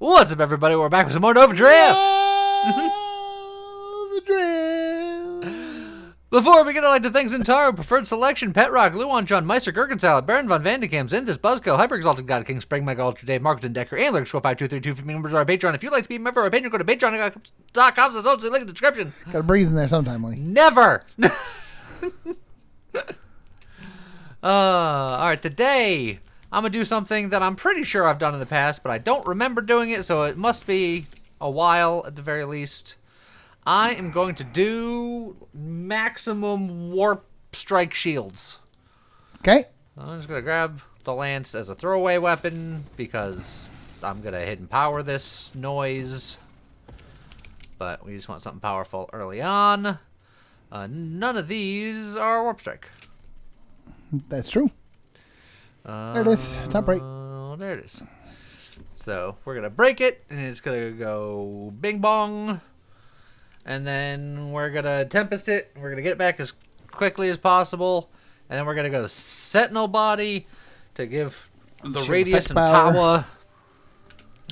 What's up, everybody? We're back with some more Nova Drift! The drift. Before we get like to thanks Zentaro, Preferred Selection, Pet Rock, Luan John, Meister, Gherkin Salad, Baron Von Vandekam, Zinthus, Buzzkill, Hyper Exalted God, King Spring, Mega Ultra Dave, Marketing Decker, Antler, Squirrel 5232 members of our Patreon. If you'd like to be a member of our Patreon, go to patreon.com, so link in the description. Gotta breathe in there sometime, Lee. Never! Alright, today I'm gonna do something that I'm pretty sure I've done in the past, but I don't remember doing it, so it must be a while at the very least. I am going to do maximum warp strike shields. Okay. I'm just gonna grab the lance as a throwaway weapon because I'm gonna hidden power this noise. But we just want something powerful early on. None of these are warp strike. That's true. There it is. It's not break. There it is. So we're going to break it, and it's going to go bing bong. And then we're going to Tempest it. We're going to get it back as quickly as possible. And then we're going to go Sentinel Body to give the radius and power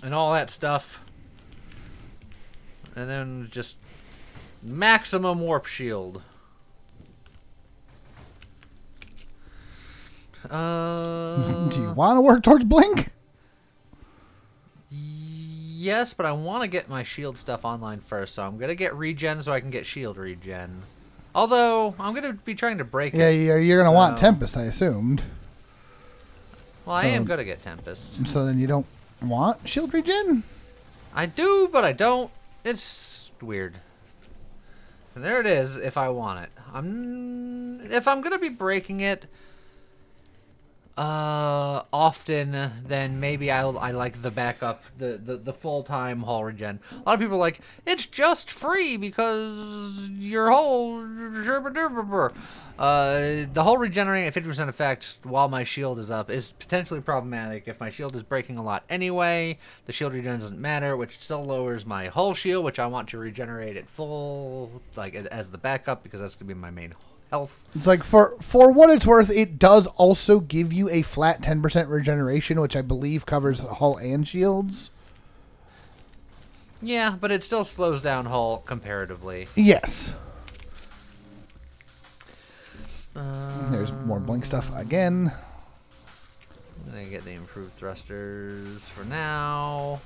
and all that stuff. And then just maximum warp shield. Do you want to work towards Blink? Yes, but I want to get my shield stuff online first, so I'm going to get regen so I can get shield regen. Although, I'm going to be trying to break it. Yeah, you're going to want Tempest, I assumed. Well, I am going to get Tempest. So then you don't want shield regen? I do, but I don't. It's weird. And there it is, if I want it. If I'm going to be breaking it often, then maybe I like the backup, the full-time hull regen. A lot of people are like, it's just free because your hull, the hull regenerating at 50% effect while my shield is up is potentially problematic. If my shield is breaking a lot anyway, the shield regen doesn't matter, which still lowers my hull shield, which I want to regenerate at full, like as the backup, because that's gonna be my main health. It's like, for what it's worth, it does also give you a flat 10% regeneration, which I believe covers hull and shields. Yeah, but it still slows down hull comparatively. Yes. There's more Blink stuff again. I'm gonna get the improved thrusters for now.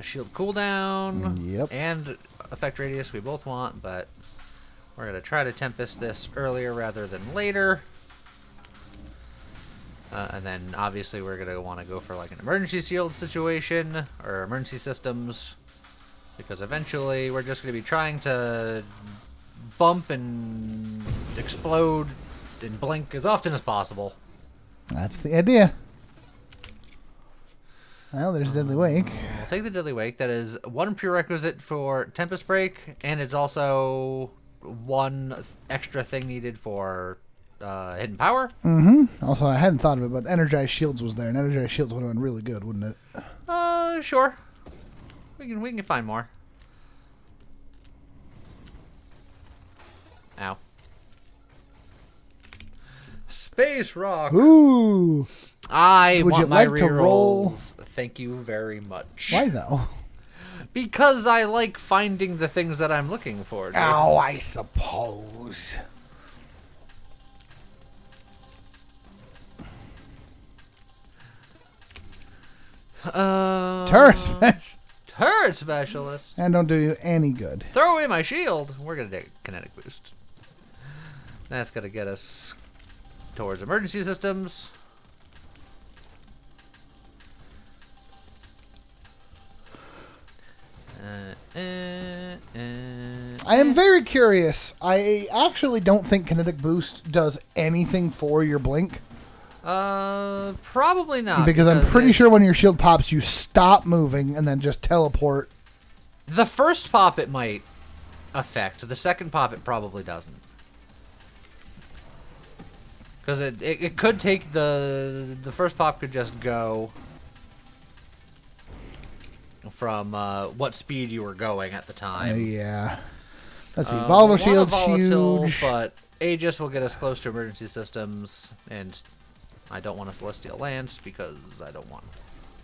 Shield cooldown. Yep. And effect radius we both want, but we're going to try to Tempest this earlier rather than later. And then obviously we're going to want to go for like an emergency shield situation or emergency systems, because eventually we're just going to be trying to bump and explode and blink as often as possible. That's the idea. Well, there's Deadly Wake. We'll take the Deadly Wake. That is one prerequisite for Tempest Break, and it's also one extra thing needed for Hidden Power. Mm-hmm. Also, I hadn't thought of it, but Energized Shields was there, and Energized Shields would have been really good, wouldn't it? Sure. We can find more. Ow. Space Rock. Ooh. I Would want you my like to roll? rerolls. Thank you very much. Why though? Because I like finding the things that I'm looking for. Dude. Oh, I suppose. Turret specialist. And don't do you any good. Throw away my shield. We're gonna take kinetic boost. That's gonna get us towards emergency systems. I am very curious. I actually don't think kinetic boost does anything for your blink. Probably not. Because I'm pretty sure when your shield pops, you stop moving and then just teleport. The first pop it might affect. The second pop it probably doesn't. Because it could take the first pop could just go. from what speed you were going at the time. Yeah. Let's see. Volatile Shield's volatile, huge. but Aegis will get us close to emergency systems, and I don't want a Celestial Lance because I don't want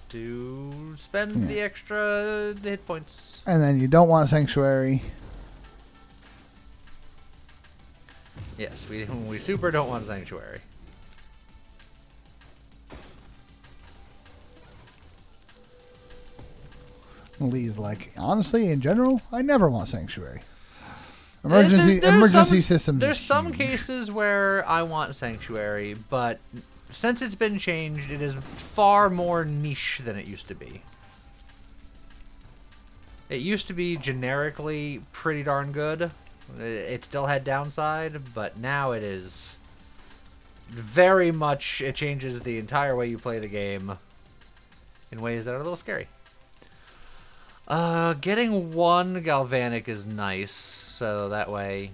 to spend the extra hit points. And then you don't want Sanctuary. Yes, we super don't want Sanctuary. Lee's like, honestly, in general, I never want Sanctuary. Emergency systems. There's some cases where I want Sanctuary, but since it's been changed, it is far more niche than it used to be. It used to be generically pretty darn good. It still had downside, but now it is very much, it changes the entire way you play the game in ways that are a little scary. Getting one Galvanic is nice, so that way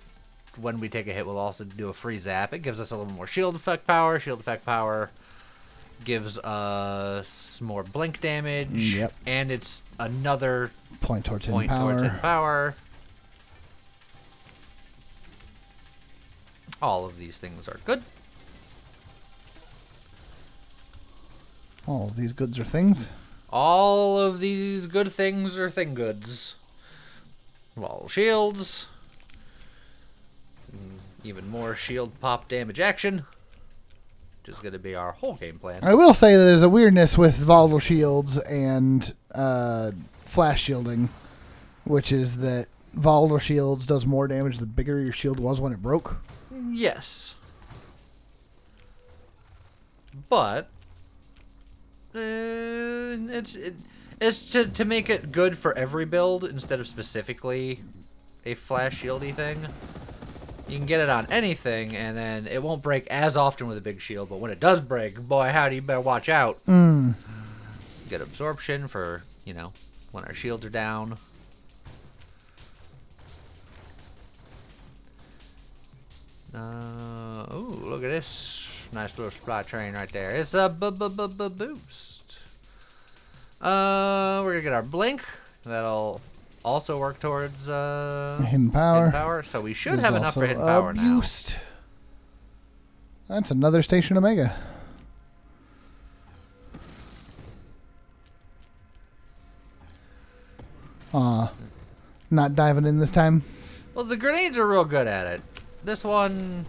when we take a hit we'll also do a free zap. It gives us a little more shield effect power. Shield effect power gives us more blink damage. Yep. And it's another point towards hidden power. All of these things are good. All of these goods are things. All of these good things are thing goods. Wall shields. Even more shield pop damage action. Which is going to be our whole game plan. I will say that there's a weirdness with volatile shields and flash shielding, which is that volatile shields does more damage the bigger your shield was when it broke. Yes. But it's to make it good for every build instead of specifically a flash shieldy thing. You can get it on anything, and then it won't break as often with a big shield, but when it does break, boy, howdy, you better watch out. Get absorption for, when our shields are down. Ooh, look at this nice little supply train right there. It's a boost. We're gonna get our blink. That'll also work towards hidden power. So we should have enough for hidden power now. That's another Station Omega. Not diving in this time. Well, the grenades are real good at it. This one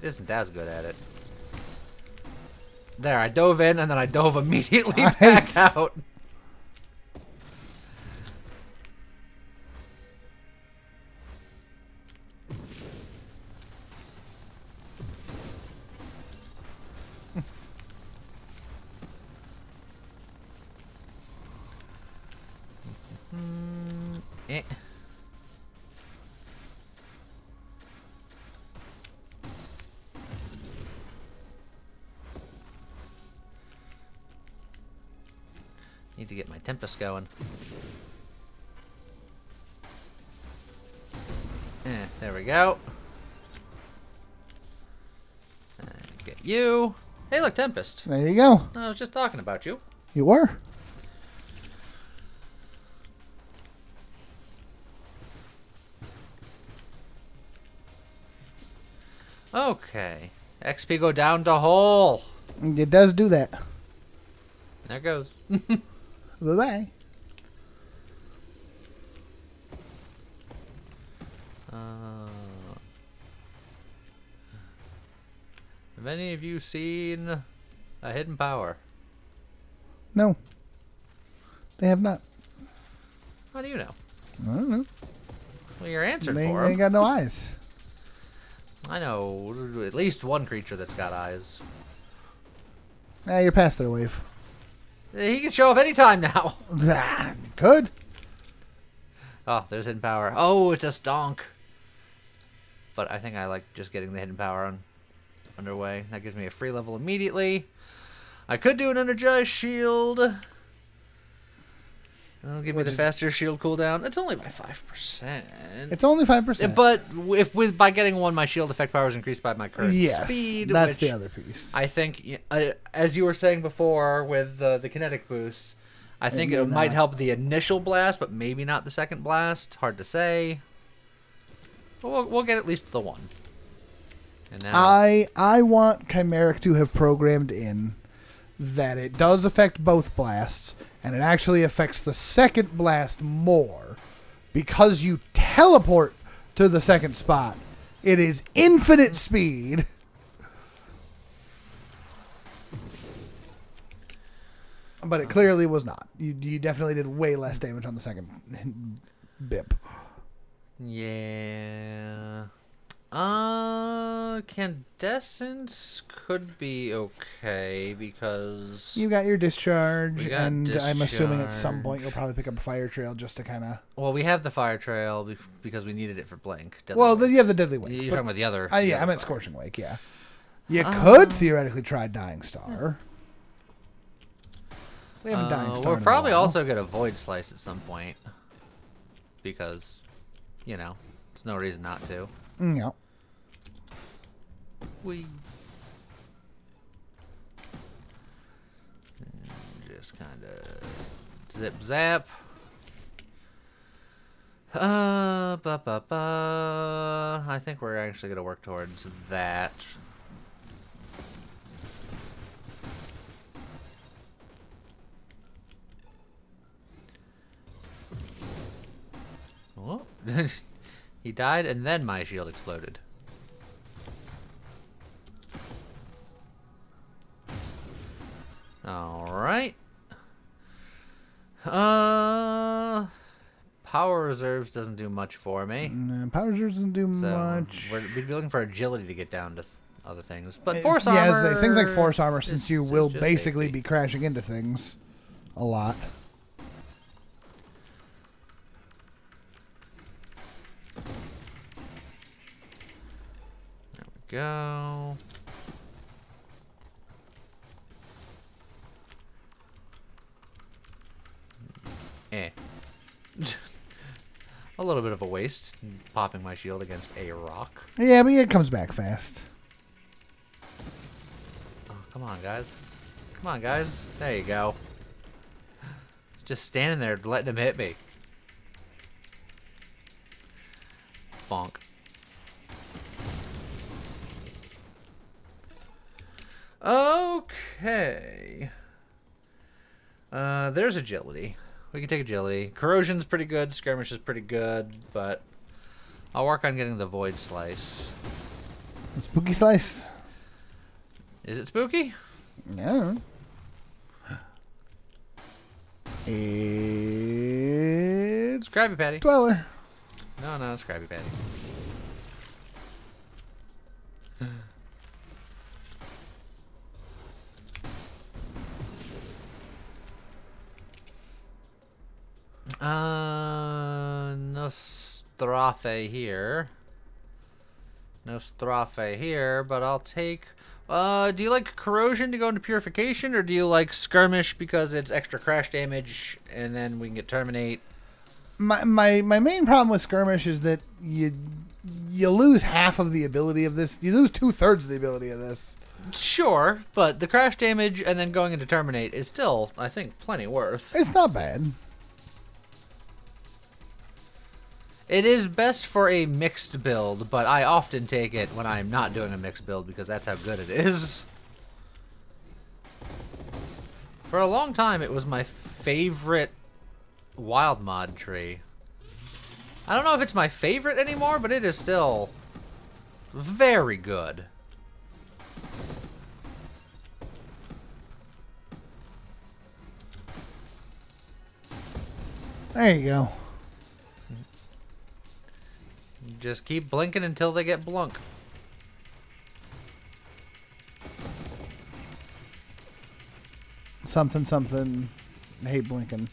isn't as good at it. There, I dove in and then I dove immediately back out. Need to get my Tempest going. There we go. Get you. Hey, look, Tempest. There you go. I was just talking about you. You were? Okay. XP go down to whole. It does do that. There goes. Bye-bye. Have any of you seen a hidden power? No. They have not. How do you know? I don't know. Well, you're answered They for ain't him. got no eyes. I know at least one creature that's got eyes. You're past their wave. He can show up anytime now. Could. Oh, there's hidden power. Oh, it's a stonk. But I think I like just getting the hidden power underway. That gives me a free level immediately. I could do an energized shield. That'll give me the faster shield cooldown. It's only by 5%. It's only 5%. But by getting one, my shield effect power is increased by my current speed. That's which the other piece. I think, as you were saying before with the kinetic boost, I think may it might not. help the initial blast, but maybe not the second blast. Hard to say. But we'll get at least the one. And now, I want Chimeric to have programmed in that it does affect both blasts, and it actually affects the second blast more because you teleport to the second spot. It is infinite speed. But it clearly was not. You definitely did way less damage on the second bip. yeah. Candescence could be okay because You got your discharge, We got and I'm assuming at some discharge. point you'll probably pick up a fire trail just to kind of. well, we have the fire trail because we needed it for Blink. Deadly Well, Wake. then you have the deadly wake. You're but- talking about the other. yeah, the I other meant fire. Scorching Wake. Yeah, you could theoretically try Dying Star. We haven't Dying Star. We'll in a probably while. also get a Void Slice at some point because, there's no reason not to. Yeah. We just kind of zip zap. I think we're actually gonna work towards that. Oh, he died, and then my shield exploded. All right. Power reserves doesn't do much for me. Power Reserves doesn't do So much. we'd be looking for agility to get down to other things. But If- force yeah, armor. as I say, things like force armor, since is- you is will just basically safety. be crashing into things a lot. There we go. Eh. A little bit of a waste, popping my shield against a rock. Yeah, but it comes back fast. Oh, come on, guys. Come on, guys. There you go. Just standing there letting him hit me. Bonk. Okay. There's agility. We can take agility. Corrosion's pretty good. Skirmish is pretty good, but I'll work on getting the Void Slice. Spooky Slice. Is it spooky? Yeah. It's Krabby Patty. Dweller. No, it's Krabby Patty. No Strafe here. No Strafe here, but I'll take... do you like Corrosion to go into Purification, or do you like Skirmish because it's extra crash damage, and then we can get Terminate? My main problem with Skirmish is that you lose half of the ability of this. You lose 2/3 of the ability of this. Sure, but the crash damage and then going into Terminate is still, I think, plenty worth. It's not bad. It is best for a mixed build, but I often take it when I'm not doing a mixed build because that's how good it is. For a long time, it was my favorite wild mod tree. I don't know if it's my favorite anymore, but it is still very good. There you go. Just keep blinking until they get blunk. Something, something. I hate blinking.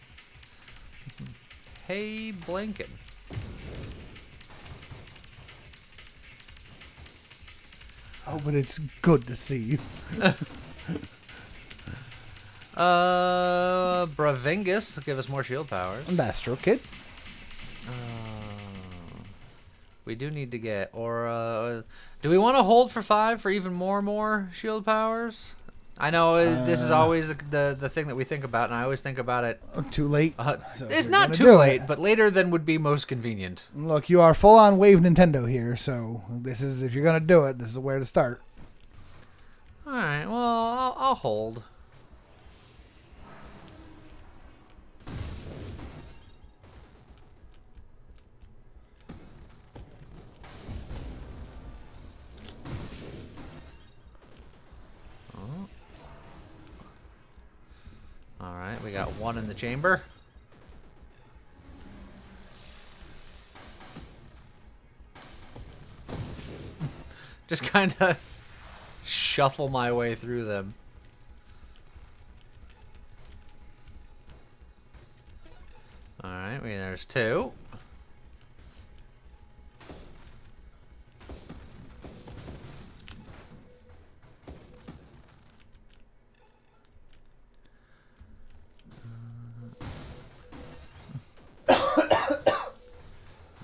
Hey, blinking. Oh, but it's good to see you. Bravingus will give us more shield powers. And Astro Kid. We do need to get Aura. Do we want to hold for 5 for even more shield powers? I know this is always the thing that we think about, and I always think about it. Too late. So It's we're not gonna too do late, it. but later than would be most convenient. Look, you are full on Wave Nintendo here, so this is if you're gonna do it, this is where to start. All right. Well, I'll hold. All right, we got one in the chamber. Just kind of shuffle my way through them. All right, there's two.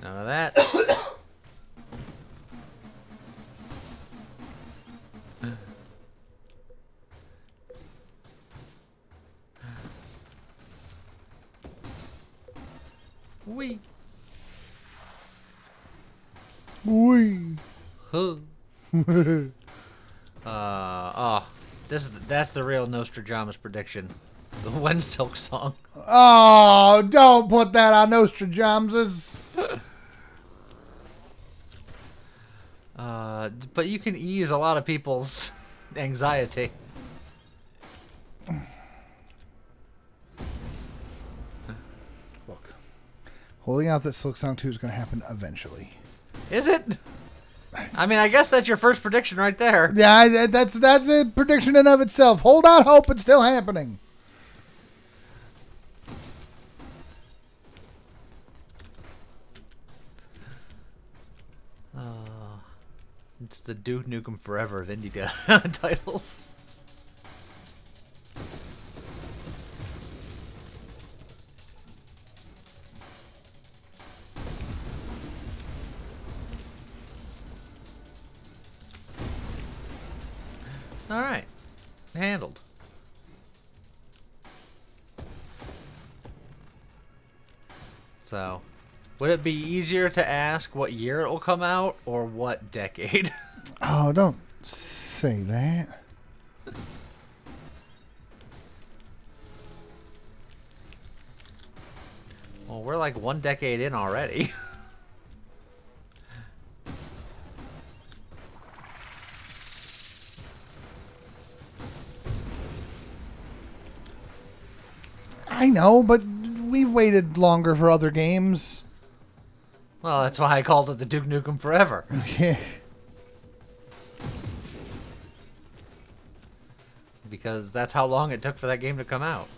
None of that. Wee. Wee. Huh. That's the real Nostradamus prediction. The when Silk Song. Oh, don't put that on Nostradamus. But you can ease a lot of people's anxiety. Look, holding out that Silk Song 2 is going to happen eventually. Is it? I mean, I guess that's your first prediction right there. Yeah, that's a prediction in of itself. Hold out hope, it's still happening. It's the Duke Nukem Forever of indie titles. All right, handled. So, would it be easier to ask what year it will come out or what decade? Oh, don't say that. Well, we're like 1 decade in already. I know, but we've waited longer for other games. Well, that's why I called it the Duke Nukem Forever. Yeah. Because that's how long it took for that game to come out.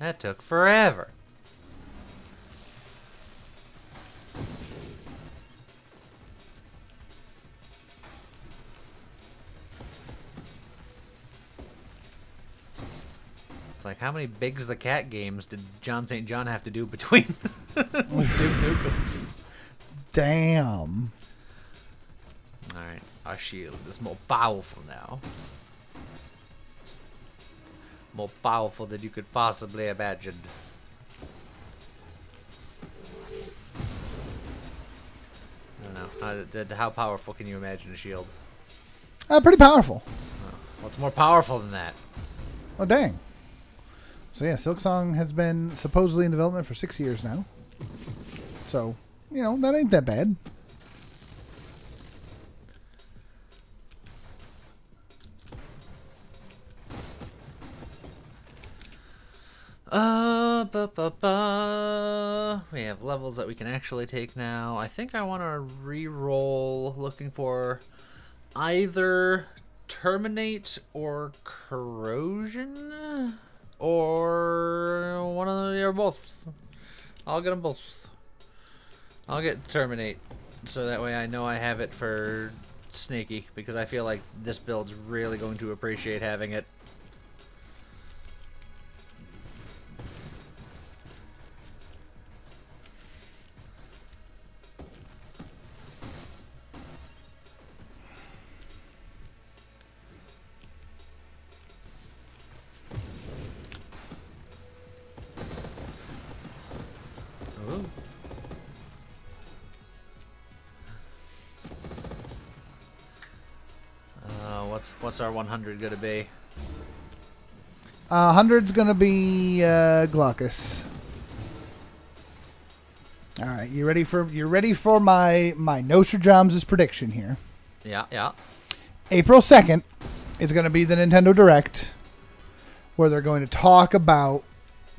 That took forever. It's like, how many Biggs the Cat games did John St. John have to do between Duke Nukems? Damn. Alright, our shield is more powerful now. More powerful than you could possibly imagine. I don't know. How powerful can you imagine a shield? Pretty powerful. What's more powerful than that? Oh, dang. So, yeah, Silksong has been supposedly in development for 6 years now. So, you know, that ain't that bad. We have levels that we can actually take now. I think I want to re-roll looking for either Terminate or Corrosion, or one of the, or both. I'll get them both. I'll get Terminate, so that way I know I have it for Snaky, because I feel like this build's really going to appreciate having it. What's our 100 gonna be? 100's gonna be Glaucus. All right, you ready for my Nostradamus' prediction here? Yeah. April 2nd is going to be the Nintendo Direct, where they're going to talk about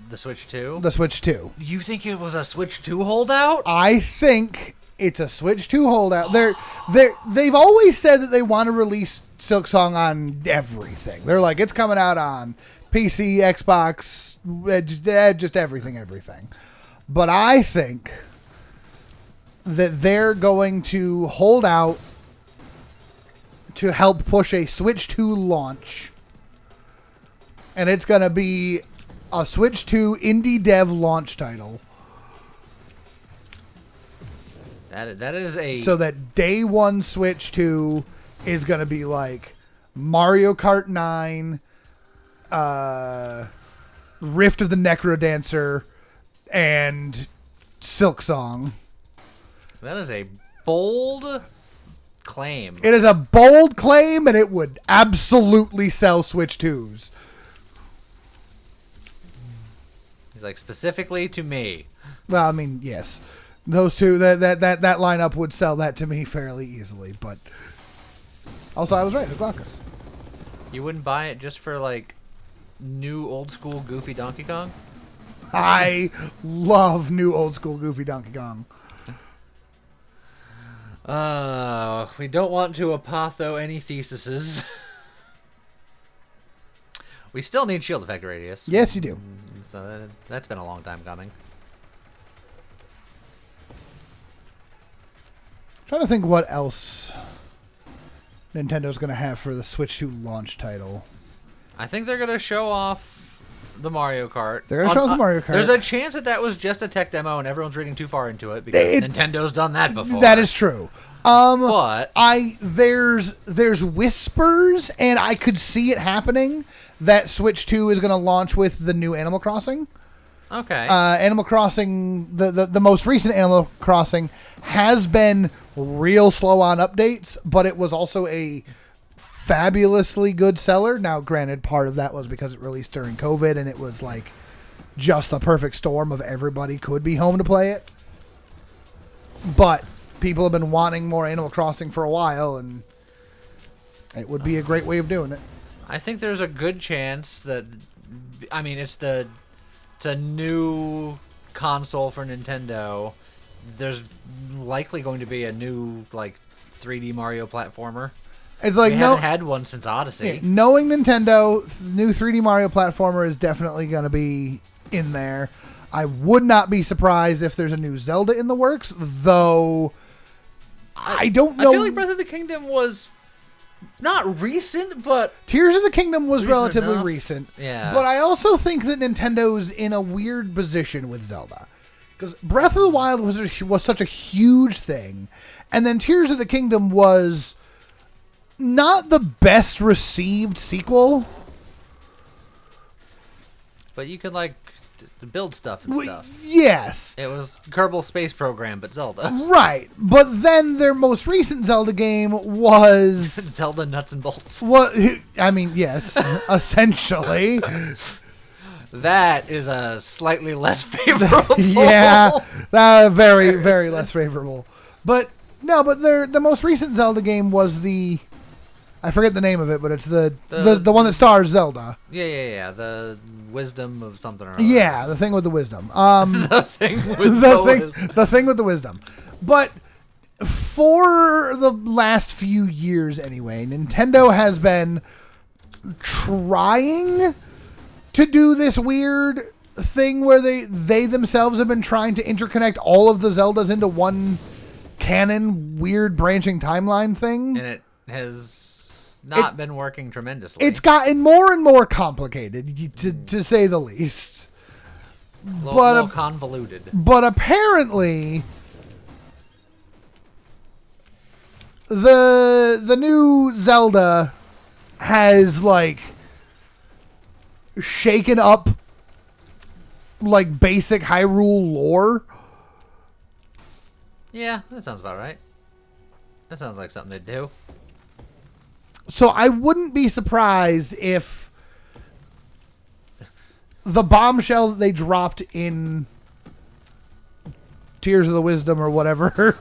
the Switch 2. The Switch 2. You think it was a Switch 2 holdout? I think it's a Switch 2 holdout. They've always said that they want to release Silksong on everything. They're like, it's coming out on PC, Xbox, just everything. But I think that they're going to hold out to help push a Switch 2 launch. And it's going to be a Switch 2 indie dev launch title. That is a... So that day one Switch 2 is going to be like Mario Kart 9, Rift of the Necrodancer, and Silksong. That is a bold claim. It is a bold claim, and it would absolutely sell Switch 2s. He's like, specifically to me. Well, I mean, yes. Those two, that lineup would sell that to me fairly easily, but also I was right, Glaucus. You wouldn't buy it just for like new old school goofy Donkey Kong? I love new old school goofy Donkey Kong. We don't want to apotho any theses. We still need shield effect radius. Yes, you do. So that's been a long time coming. Trying to think what else Nintendo's going to have for the Switch 2 launch title. I think they're going to show off the Mario Kart. They're going to show off the Mario Kart. There's a chance that was just a tech demo and everyone's reading too far into it because Nintendo's done that before. That is true. But there's whispers, and I could see it happening, that Switch 2 is going to launch with the new Animal Crossing. Okay. Animal Crossing, the most recent Animal Crossing has been real slow on updates, but it was also a fabulously good seller. Now, granted, part of that was because it released during COVID, and it was like just the perfect storm of everybody could be home to play it. But people have been wanting more Animal Crossing for a while, and it would be a great way of doing it. I think there's a good chance that, I mean, it's a new console for Nintendo. There's likely going to be a new like 3D Mario platformer. It's like we haven't had one since Odyssey. Yeah, knowing Nintendo, new 3D Mario platformer is definitely going to be in there. I would not be surprised if there's a new Zelda in the works, though. I don't know. I feel like Breath of the Kingdom was not recent, but Tears of the Kingdom was relatively enough. recent. Yeah. But I also think that Nintendo's in a weird position with Zelda. Because Breath of the Wild was such a huge thing. And then Tears of the Kingdom was not the best received sequel. But you could like build stuff and stuff. Yes. It was Kerbal Space Program, but Zelda. Right. But then their most recent Zelda game was Zelda Nuts and Bolts. What? I mean, yes, essentially. That is a slightly less favorable. Yeah, very, very less favorable. But no, but the most recent Zelda game was I forget the name of it, but it's the one that stars Zelda. Yeah. The wisdom of something or other. Yeah, the thing with the wisdom. The thing with the thing with the wisdom. But for the last few years, anyway, Nintendo has been trying to do this weird thing where they themselves have been trying to interconnect all of the Zeldas into one canon, weird branching timeline thing. And it has not been working tremendously. It's gotten more and more complicated, to say the least. A little convoluted. But apparently, the new Zelda has like shaken up like basic Hyrule lore. Yeah, that sounds about right. That sounds like something they'd do. So I wouldn't be surprised if the bombshell that they dropped in Tears of the Wisdom or whatever.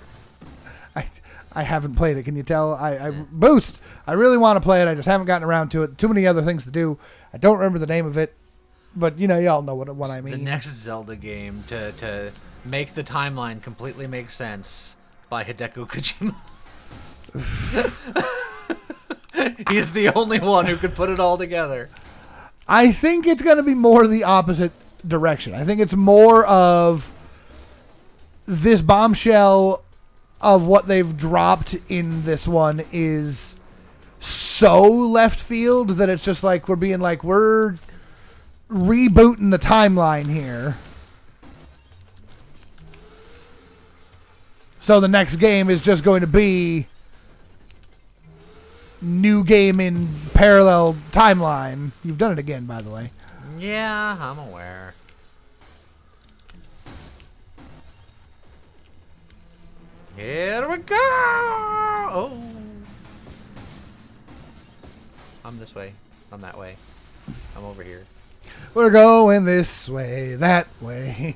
I haven't played it. Can you tell? Boost. I really want to play it. I just haven't gotten around to it. Too many other things to do. I don't remember the name of it, but y'all know what I mean. The next Zelda game to make the timeline completely make sense by Hideko Kojima. He's the only one who could put it all together. I think it's going to be more the opposite direction. I think it's more of this bombshell of what they've dropped in this one is so left field that it's just like we're rebooting the timeline here. So the next game is just going to be new game in parallel timeline. You've done it again, by the way. Yeah, I'm aware. Here we go! Oh. I'm this way. I'm that way. I'm over here. We're going this way, that way.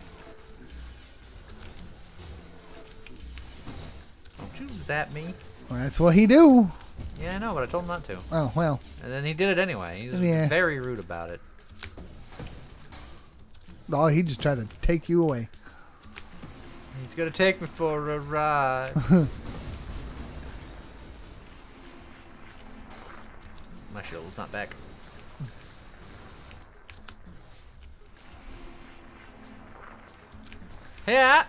Don't you zap me. Well, that's what he do. Yeah, I know, but I told him not to. Oh, well. And then he did it anyway. He was very rude about it. Oh, he just tried to take you away. He's gonna take me for a ride. My shield's not back. Yeah.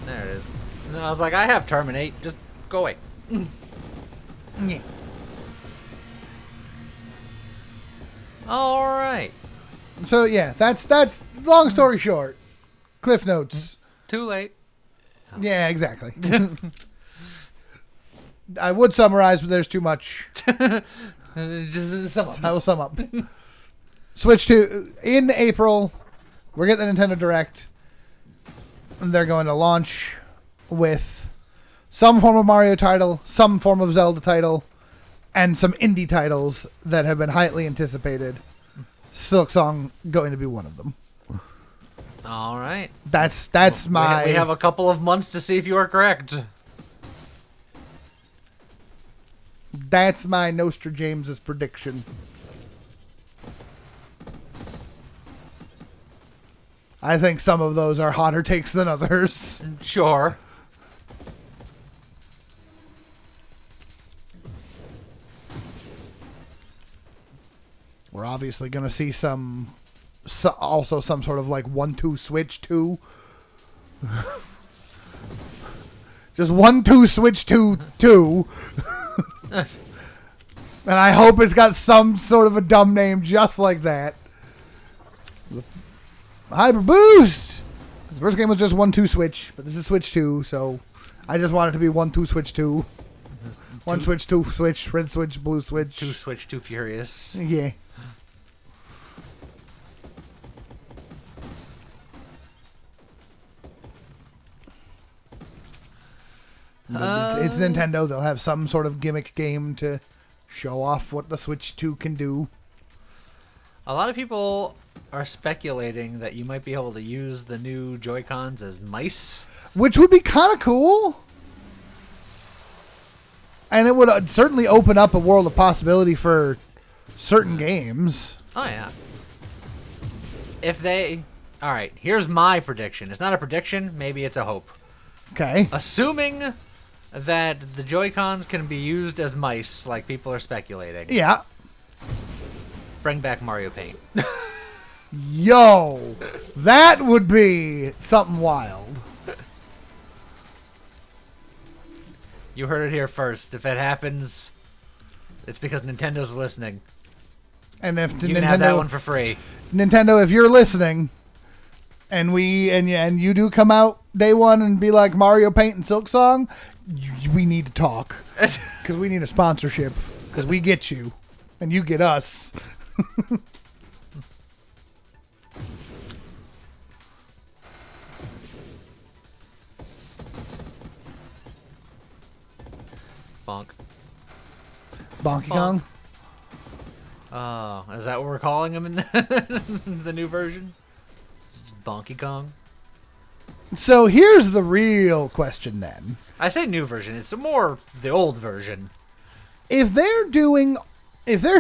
There it is. And I was like, I have terminate. Just go away. Yeah. All right. So yeah, that's long story short. Cliff notes. Too late. Yeah, exactly. I would summarize, but there's too much. Just sum up. I will sum up. Switch to in April. We're getting the Nintendo Direct. And they're going to launch with some form of Mario title, some form of Zelda title, and some indie titles that have been highly anticipated. Silksong going to be one of them. All right. That's We my. have a couple of months to see if you are correct. That's my Nostra James's prediction. I think some of those are hotter takes than others. Sure. We're obviously going to see also some sort of like 1-2 switch 2. Just 1-2 switch 2. And I hope it's got some sort of a dumb name just like that. Hyper Boost! The first game was just 1-2 switch, but this is switch 2, so I just want it to be 1-2 switch 2. 1 switch, 2 switch, red switch, blue switch. 2 switch, 2 furious. Yeah. It's Nintendo. They'll have some sort of gimmick game to show off what the Switch 2 can do. A lot of people are speculating that you might be able to use the new Joy-Cons as mice. Which would be kind of cool. And it would certainly open up a world of possibility for certain games. Oh, yeah. If they... Alright, here's my prediction. It's not a prediction, maybe it's a hope. Okay. Assuming that the Joy-Cons can be used as mice, like people are speculating. Yeah. Bring back Mario Paint. Yo, that would be something wild. You heard it here first. If it happens, it's because Nintendo's listening. And if you can have that one for free. Nintendo, if you're listening, and you do come out day one and be like Mario Paint and Silksong, we need to talk because we need a sponsorship because we get you and you get us. Bonk. Donkey Bonk. Kong. Oh, is that what we're calling him in the new version? Donkey Kong? So here's the real question then. I say new version. It's more the old version. If they're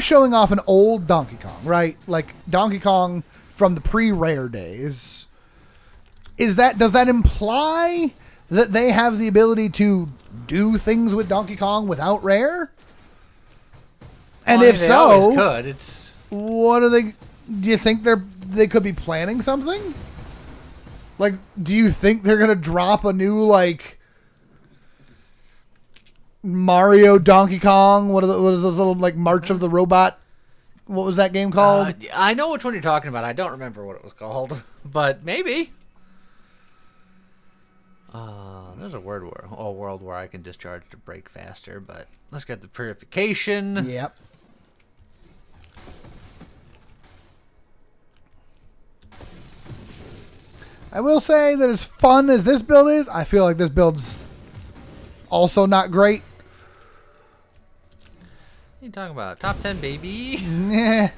showing off an old Donkey Kong, right? Like Donkey Kong from the pre-Rare days, does that imply that they have the ability to do things with Donkey Kong without Rare? And Well, if they so, always could. It's what are they? Do you think they could be planning something? Like, do you think they're gonna drop a new like Mario Donkey Kong? What are those little like March of the Robot? What was that game called? I know which one you're talking about. I don't remember what it was called, but maybe. There's a world where I can discharge to break faster, but let's get the purification. Yep. I will say that as fun as this build is, I feel like this build's also not great. What are you talking about? Top 10, baby. Nah.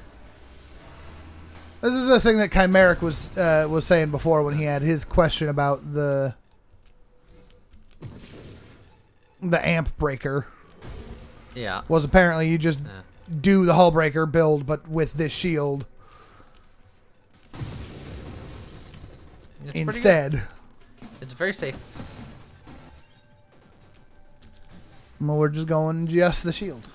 This is the thing that Chimeric was saying before when he had his question about the amp breaker. Yeah. Was apparently you just do the hull breaker build, but with this shield It's instead. It's very safe. Well, we're just going just the shield.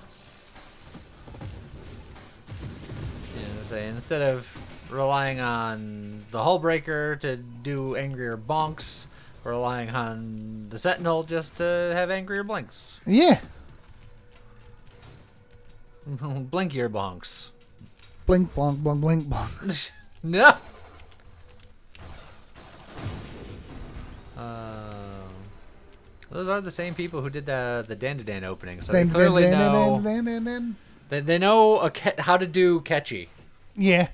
Yeah, say instead of relying on the hull breaker to do angrier bonks, relying on the sentinel just to have angrier blinks. Yeah. Blinkier bonks. Blink, blonk, blonk, blink, blonk. No. Those are the same people who did the Dandadan opening, so they clearly know. They know how to do catchy. Yeah.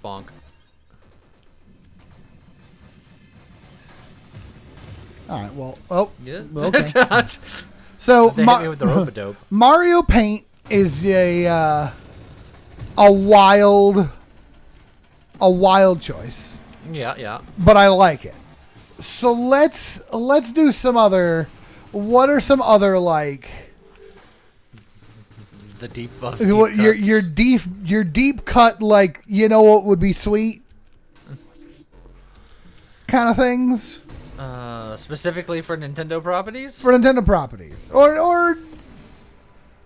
Bonk. All right. Well. Oh. Yeah. Okay. So They hit me with the rope-a-dope. Mario Paint is a wild choice. Yeah, yeah. But I like it. So let's do some other. What are some other like? The deep buff. What your deep cut, like, you know what would be sweet kind of things. Specifically for Nintendo properties. For Nintendo properties, or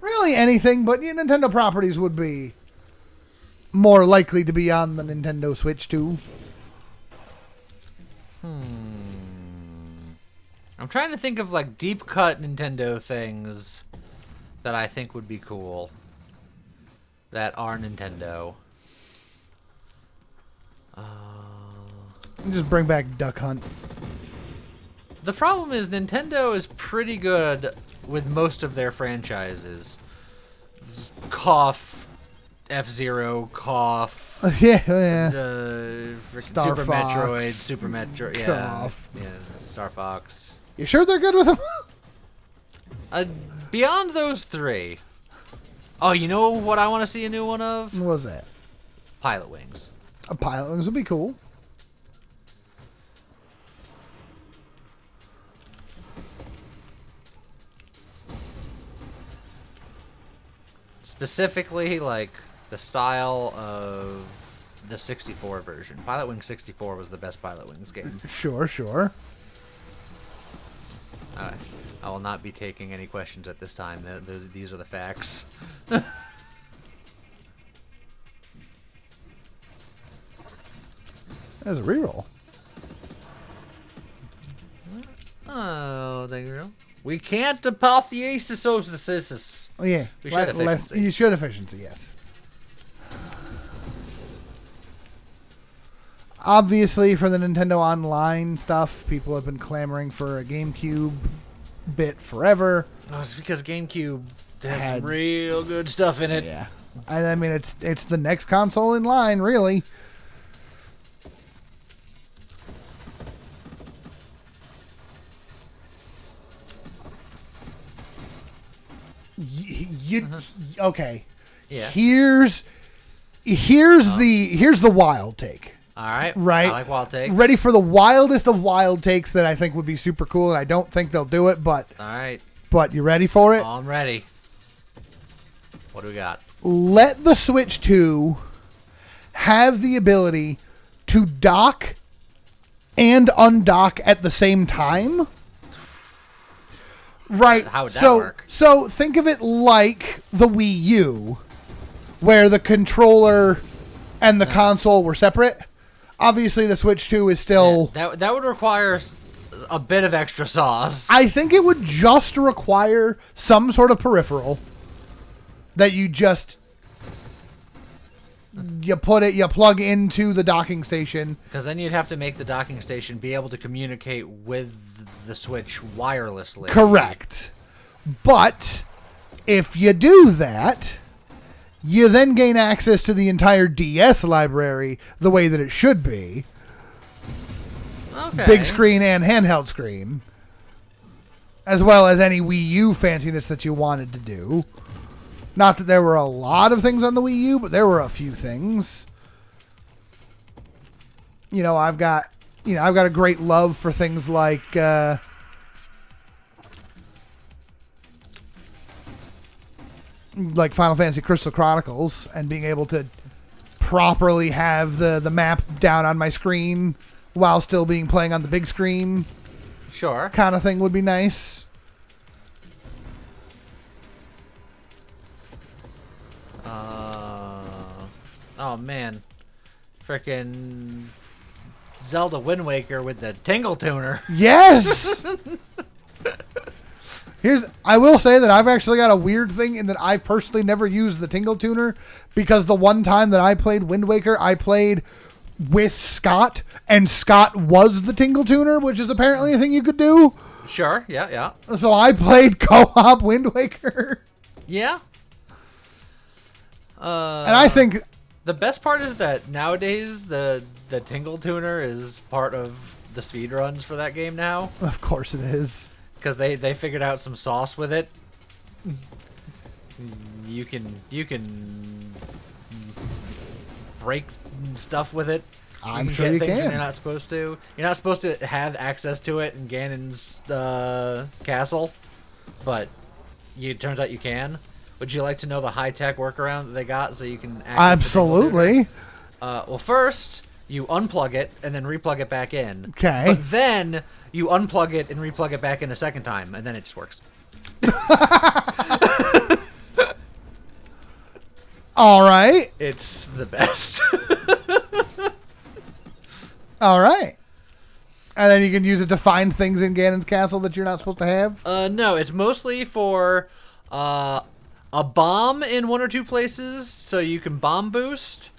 really anything, but Nintendo properties would be more likely to be on the Nintendo Switch too. I'm trying to think of like deep cut Nintendo things that I think would be cool that are Nintendo. Just bring back Duck Hunt. The problem is Nintendo is pretty good with most of their franchises. Cough, F-Zero, Cough. Yeah. Star Super Fox, Metroid, Super Metroid, yeah, Cough. yeah, Star Fox. You sure they're good with them? Beyond those three. Oh, you know what I want to see a new one of? What was that? Pilot Wings. A Pilot Wings would be cool. Specifically, like, the style of the 64 version. Pilot Wings 64 was the best Pilot Wings game. Sure. I will not be taking any questions at this time. These are the facts. As a reroll. Oh, there you go. We can't apotheosis. Oh yeah. We should efficiency. You should efficiency, yes. Obviously, for the Nintendo Online stuff, people have been clamoring for a GameCube bit forever. Oh, it's because GameCube has some real good stuff in it. Yeah. I mean, it's the next console in line, really. You okay? Yeah. Here's the wild take. All right. Right. I like wild takes. Ready for the wildest of wild takes that I think would be super cool, and I don't think they'll do it, but All right. you ready for it? I'm ready. What do we got? Let the Switch 2 have the ability to dock and undock at the same time. Right. How would that work? So think of it like the Wii U, where the controller and the console were separate. Obviously, the Switch 2 is still... Yeah, that would require a bit of extra sauce. I think it would just require some sort of peripheral that you just... You plug into the docking station. Because then you'd have to make the docking station be able to communicate with the Switch wirelessly. Correct. But if you do that, you then gain access to the entire DS library the way that it should be. Okay. Big screen and handheld screen. As well as any Wii U fanciness that you wanted to do. Not that there were a lot of things on the Wii U, but there were a few things. I've got a great love for things like Final Fantasy Crystal Chronicles and being able to properly have the map down on my screen while still playing on the big screen. Sure. Kind of thing would be nice. Oh man, frickin' Zelda Wind Waker with the Tingle Tuner. Yes. I will say that I've actually got a weird thing in that I personally never used the Tingle Tuner because the one time that I played Wind Waker, I played with Scott, and Scott was the Tingle Tuner, which is apparently a thing you could do. Sure. Yeah. So I played co-op Wind Waker. Yeah. And I think the best part is that nowadays the Tingle Tuner is part of the speedruns for that game now. Of course it is. Because they figured out some sauce with it. You can break stuff with it. I'm sure you things can. You're not supposed to. You're not supposed to have access to it in Ganon's castle, but it turns out you can. Would you like to know the high-tech workaround that they got so you can access the Tingle Tuner? Absolutely. Well, first, you unplug it and then replug it back in. Okay. But then you unplug it and replug it back in a second time, and then it just works. All right. It's the best. All right. And then you can use it to find things in Ganon's castle that you're not supposed to have? No, it's mostly for a bomb in one or two places so you can bomb boost,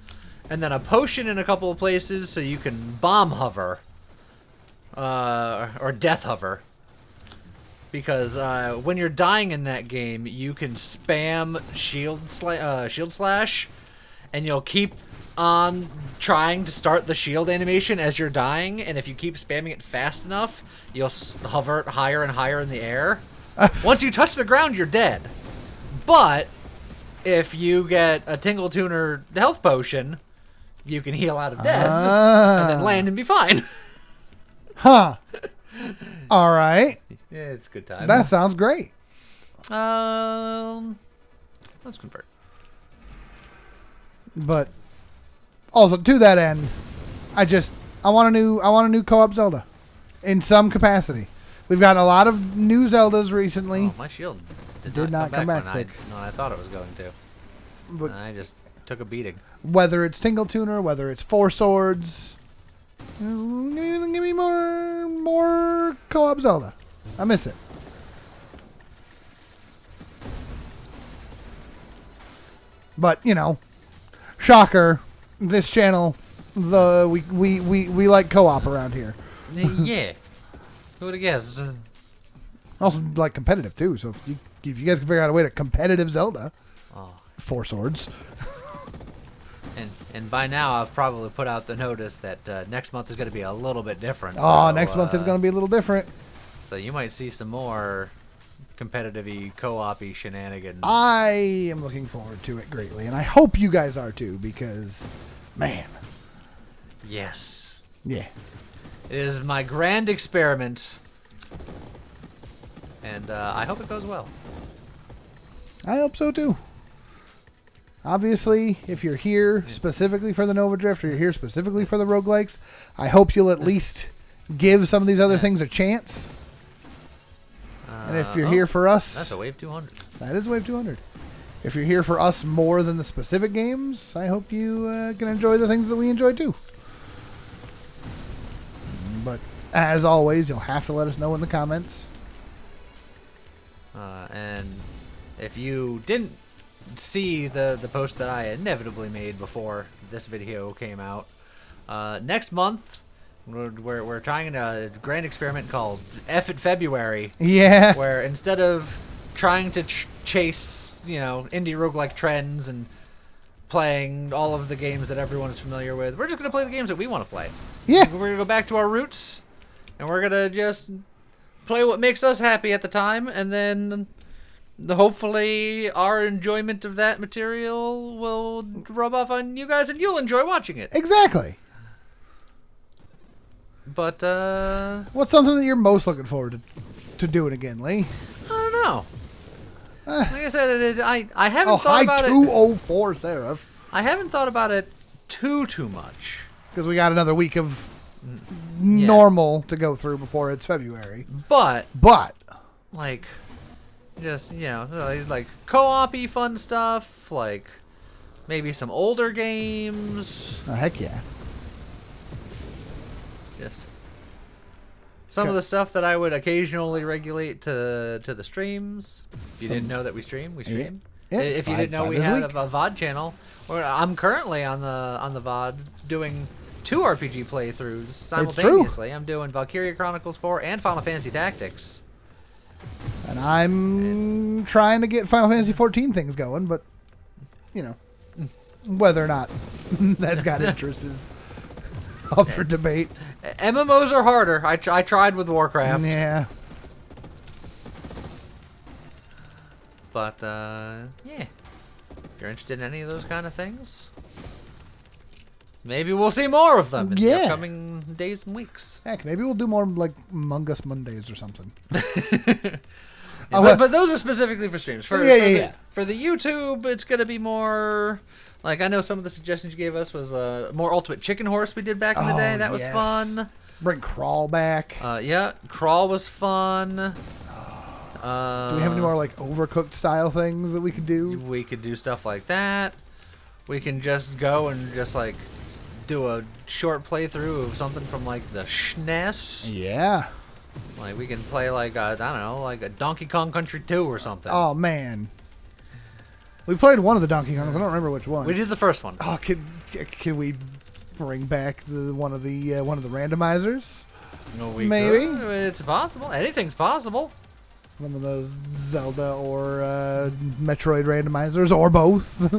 and then a potion in a couple of places so you can bomb hover. Or death hover. Because when you're dying in that game, you can spam shield slash, and you'll keep on trying to start the shield animation as you're dying, and if you keep spamming it fast enough, you'll hover higher and higher in the air. Once you touch the ground, you're dead. But if you get a Tingle Tuner health potion, you can heal out of death and then land and be fine. Huh. All right. Yeah, it's a good time. That sounds great. Let's convert. But also to that end, I want a new co-op Zelda in some capacity. We've gotten a lot of new Zeldas recently. Oh, my shield did not come back quick. when I thought it was going to. But I just took a beating. whether it's Tingle Tuner, whether it's Four Swords, give me more co-op Zelda. I miss it. But shocker, this channel, we like co-op around here. Yeah. Who would have guessed? Also like competitive too. So if you guys can figure out a way to competitive Zelda, Four Swords. And by now I've probably put out the notice that next month is going to be a little bit different. Oh, so, next month is going to be a little different. So you might see some more competitive-y, co-op-y shenanigans. I am looking forward to it greatly, and I hope you guys are too, because, man. Yes. Yeah. It is my grand experiment, and I hope it goes well. I hope so too. Obviously, if you're here specifically for the Nova Drift, or you're here specifically for the roguelikes, I hope you'll at least give some of these other things a chance. And if you're here for us... That's a Wave 200. That is Wave 200. If you're here for us more than the specific games, I hope you can enjoy the things that we enjoy too. But, as always, you'll have to let us know in the comments. And if you didn't see the post that I inevitably made before this video came out, next month we're trying a grand experiment called F it February. Yeah. Where instead of trying to chase, indie roguelike trends and playing all of the games that everyone is familiar with, we're just going to play the games that we want to play. Yeah. We're going to go back to our roots, and we're going to just play what makes us happy at the time, and then hopefully our enjoyment of that material will rub off on you guys and you'll enjoy watching it. Exactly. But, what's something that you're most looking forward to doing again, Lee? I don't know. Like I said, I haven't thought about 204, Seraph. I haven't thought about it too much. Because we got another week of normal to go through before it's February. But, like, just, like co-op-y fun stuff, like maybe some older games. Oh, heck yeah. Just some of the stuff that I would occasionally regulate to the streams. If you didn't know that we stream, we stream. Yeah, if you didn't know we had a VOD channel, I'm currently on the VOD doing 2 RPG playthroughs simultaneously. I'm doing Valkyria Chronicles 4 and Final Fantasy Tactics. And I'm trying to get Final Fantasy 14 things going, but whether or not that's got interest is up for debate. MMOs are harder. I tried with Warcraft. Yeah. But, yeah. If you're interested in any of those kind of things, maybe we'll see more of them in the upcoming days and weeks. Heck, maybe we'll do more like Among Us Mondays or something. But those are specifically for streams. For the YouTube, it's going to be more... Like, I know some of the suggestions you gave us was more Ultimate Chicken Horse we did back in the day. That was fun. Bring Crawl back. Yeah, Crawl was fun. Do we have any more, like, Overcooked style things that we could do? We could do stuff like that. We can just go and just, like, do a short playthrough of something from, like, the SNES. Yeah. Like, we can play, like, I don't know, like a Donkey Kong Country 2 or something. Oh, man. We played one of the Donkey Kongs. I don't remember which one. We did the first one. Oh, can we bring back one of the randomizers? No, we maybe could. It's possible. Anything's possible. Some of those Zelda or Metroid randomizers, or both.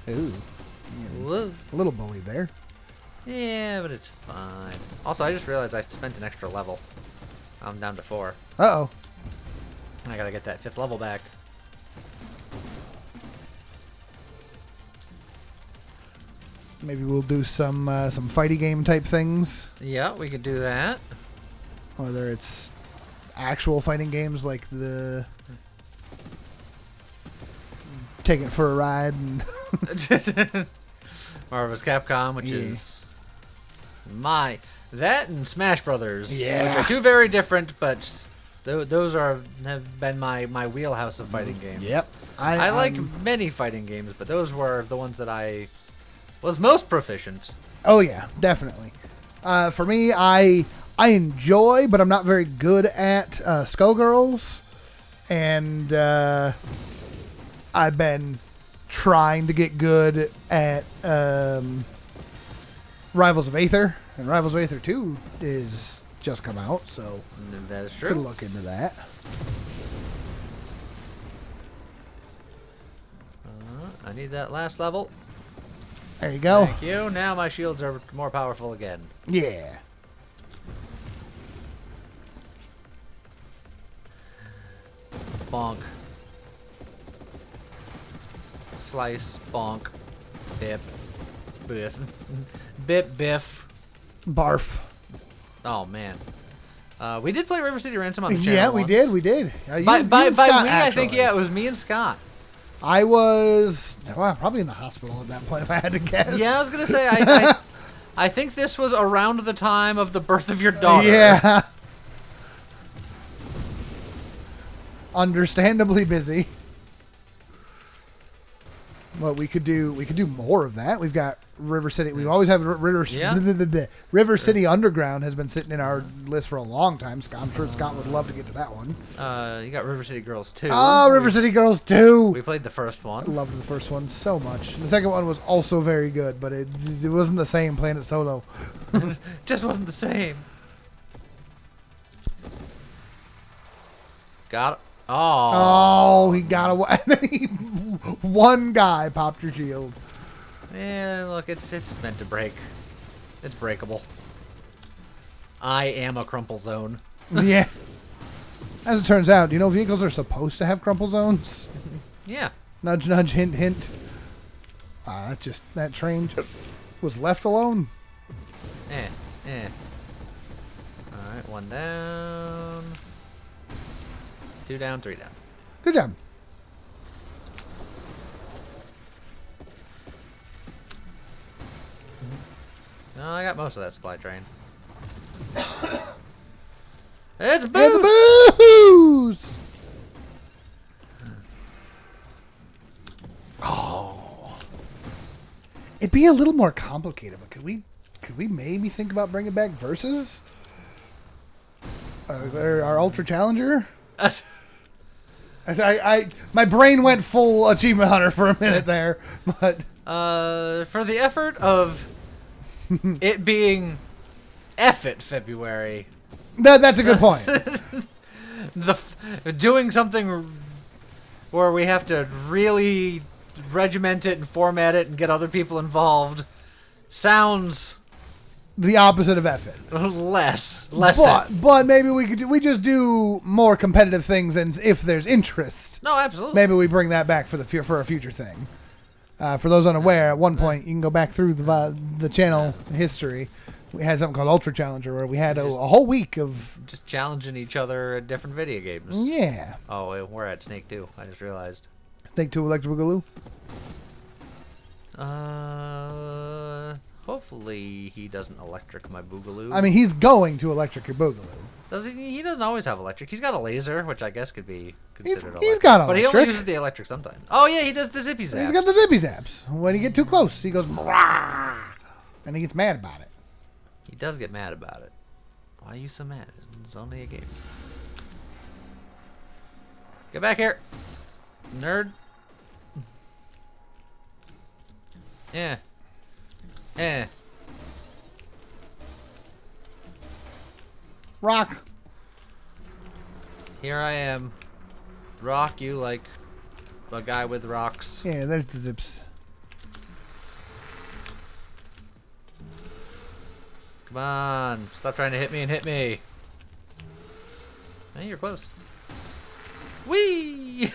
Ooh, a little bullied there. Yeah, but it's fine. Also, I just realized I spent an extra level. I'm down to 4. Uh-oh. I gotta get that 5th level back. Maybe we'll do some fighting game type things. Yeah, we could do that. Whether it's actual fighting games like the Take It for a Ride and Marvel's Capcom, which is that and Smash Brothers, which are 2 very different, but those have been my wheelhouse of fighting games. Yep. I like many fighting games, but those were the ones that I was most proficient. Oh yeah, definitely. For me, I enjoy, but I'm not very good at Skullgirls, and I've been trying to get good at Rivals of Aether, and Rivals of Aether 2 is just come out, so that is true. Could look into that. I need that last level. There you go. Thank you. Now my shields are more powerful again. Yeah. bonk. Slice, bonk, bip, biff, bip, biff. Barf. Oh man, we did play River City Ransom on the channel. Yeah, once. we did. By and we, Scott, I think actually. yeah, it was me and Scott. I was probably in the hospital at that point, if I had to guess. Yeah, I was gonna say I think this was around the time of the birth of your daughter. Yeah. Understandably busy. But we could do more of that. We've got River City. We always have River City Underground has been sitting in our list for a long time. I'm sure Scott would love to get to that one. You got River City Girls 2. Oh, River City Girls 2. We played the first I one. loved the first one so much. The second one was also very good, but it wasn't the same playing it solo. Just wasn't the same. Got it. Oh. Oh, he got away. And then one guy popped your shield. Yeah, look, it's meant to break. It's breakable. I am a crumple zone. Yeah. As it turns out, do you know vehicles are supposed to have crumple zones? Yeah. Nudge, nudge, hint, hint. That train just was left alone. Alright, 1 down. 2 down, 3 down. Good job. No, I got most of that supply train. It's boost! It's boost! Oh. It'd be a little more complicated, but could we maybe think about bringing back Versus? Our Ultra Challenger? My brain went full Achievement Hunter for a minute there, but for the effort of it being effort February. That's a good point. Doing something where we have to really regiment it and format it and get other people involved sounds The opposite of effort. less. But maybe we just do more competitive things, and if there's interest, No, absolutely. maybe we bring that back for a future thing. For those unaware, at one point you can go back through the channel history. We had something called Ultra Challenger where we had a whole week of just challenging each other at different video games. yeah. Oh, we're at Snake 2. I just realized. Snake 2 Electric Boogaloo. Hopefully he doesn't electric my Boogaloo. I mean, he's going to electric your Boogaloo. Does he? He doesn't always have electric. He's got a laser, which I guess could be considered electric. He's got but he electric. only uses the electric sometimes. Oh yeah, he does the zippy zaps. He's got the zippy zaps. When you get too close, he goes, "Rah!" And he gets mad about it. He does get mad about it. Why are you so mad? It's only a game. Get back here, nerd. Yeah. Rock. Here I am. Rock you like a guy with rocks. Yeah, there's the zips. Come on. Stop trying to hit me and hit me. Hey, you're close. Whee!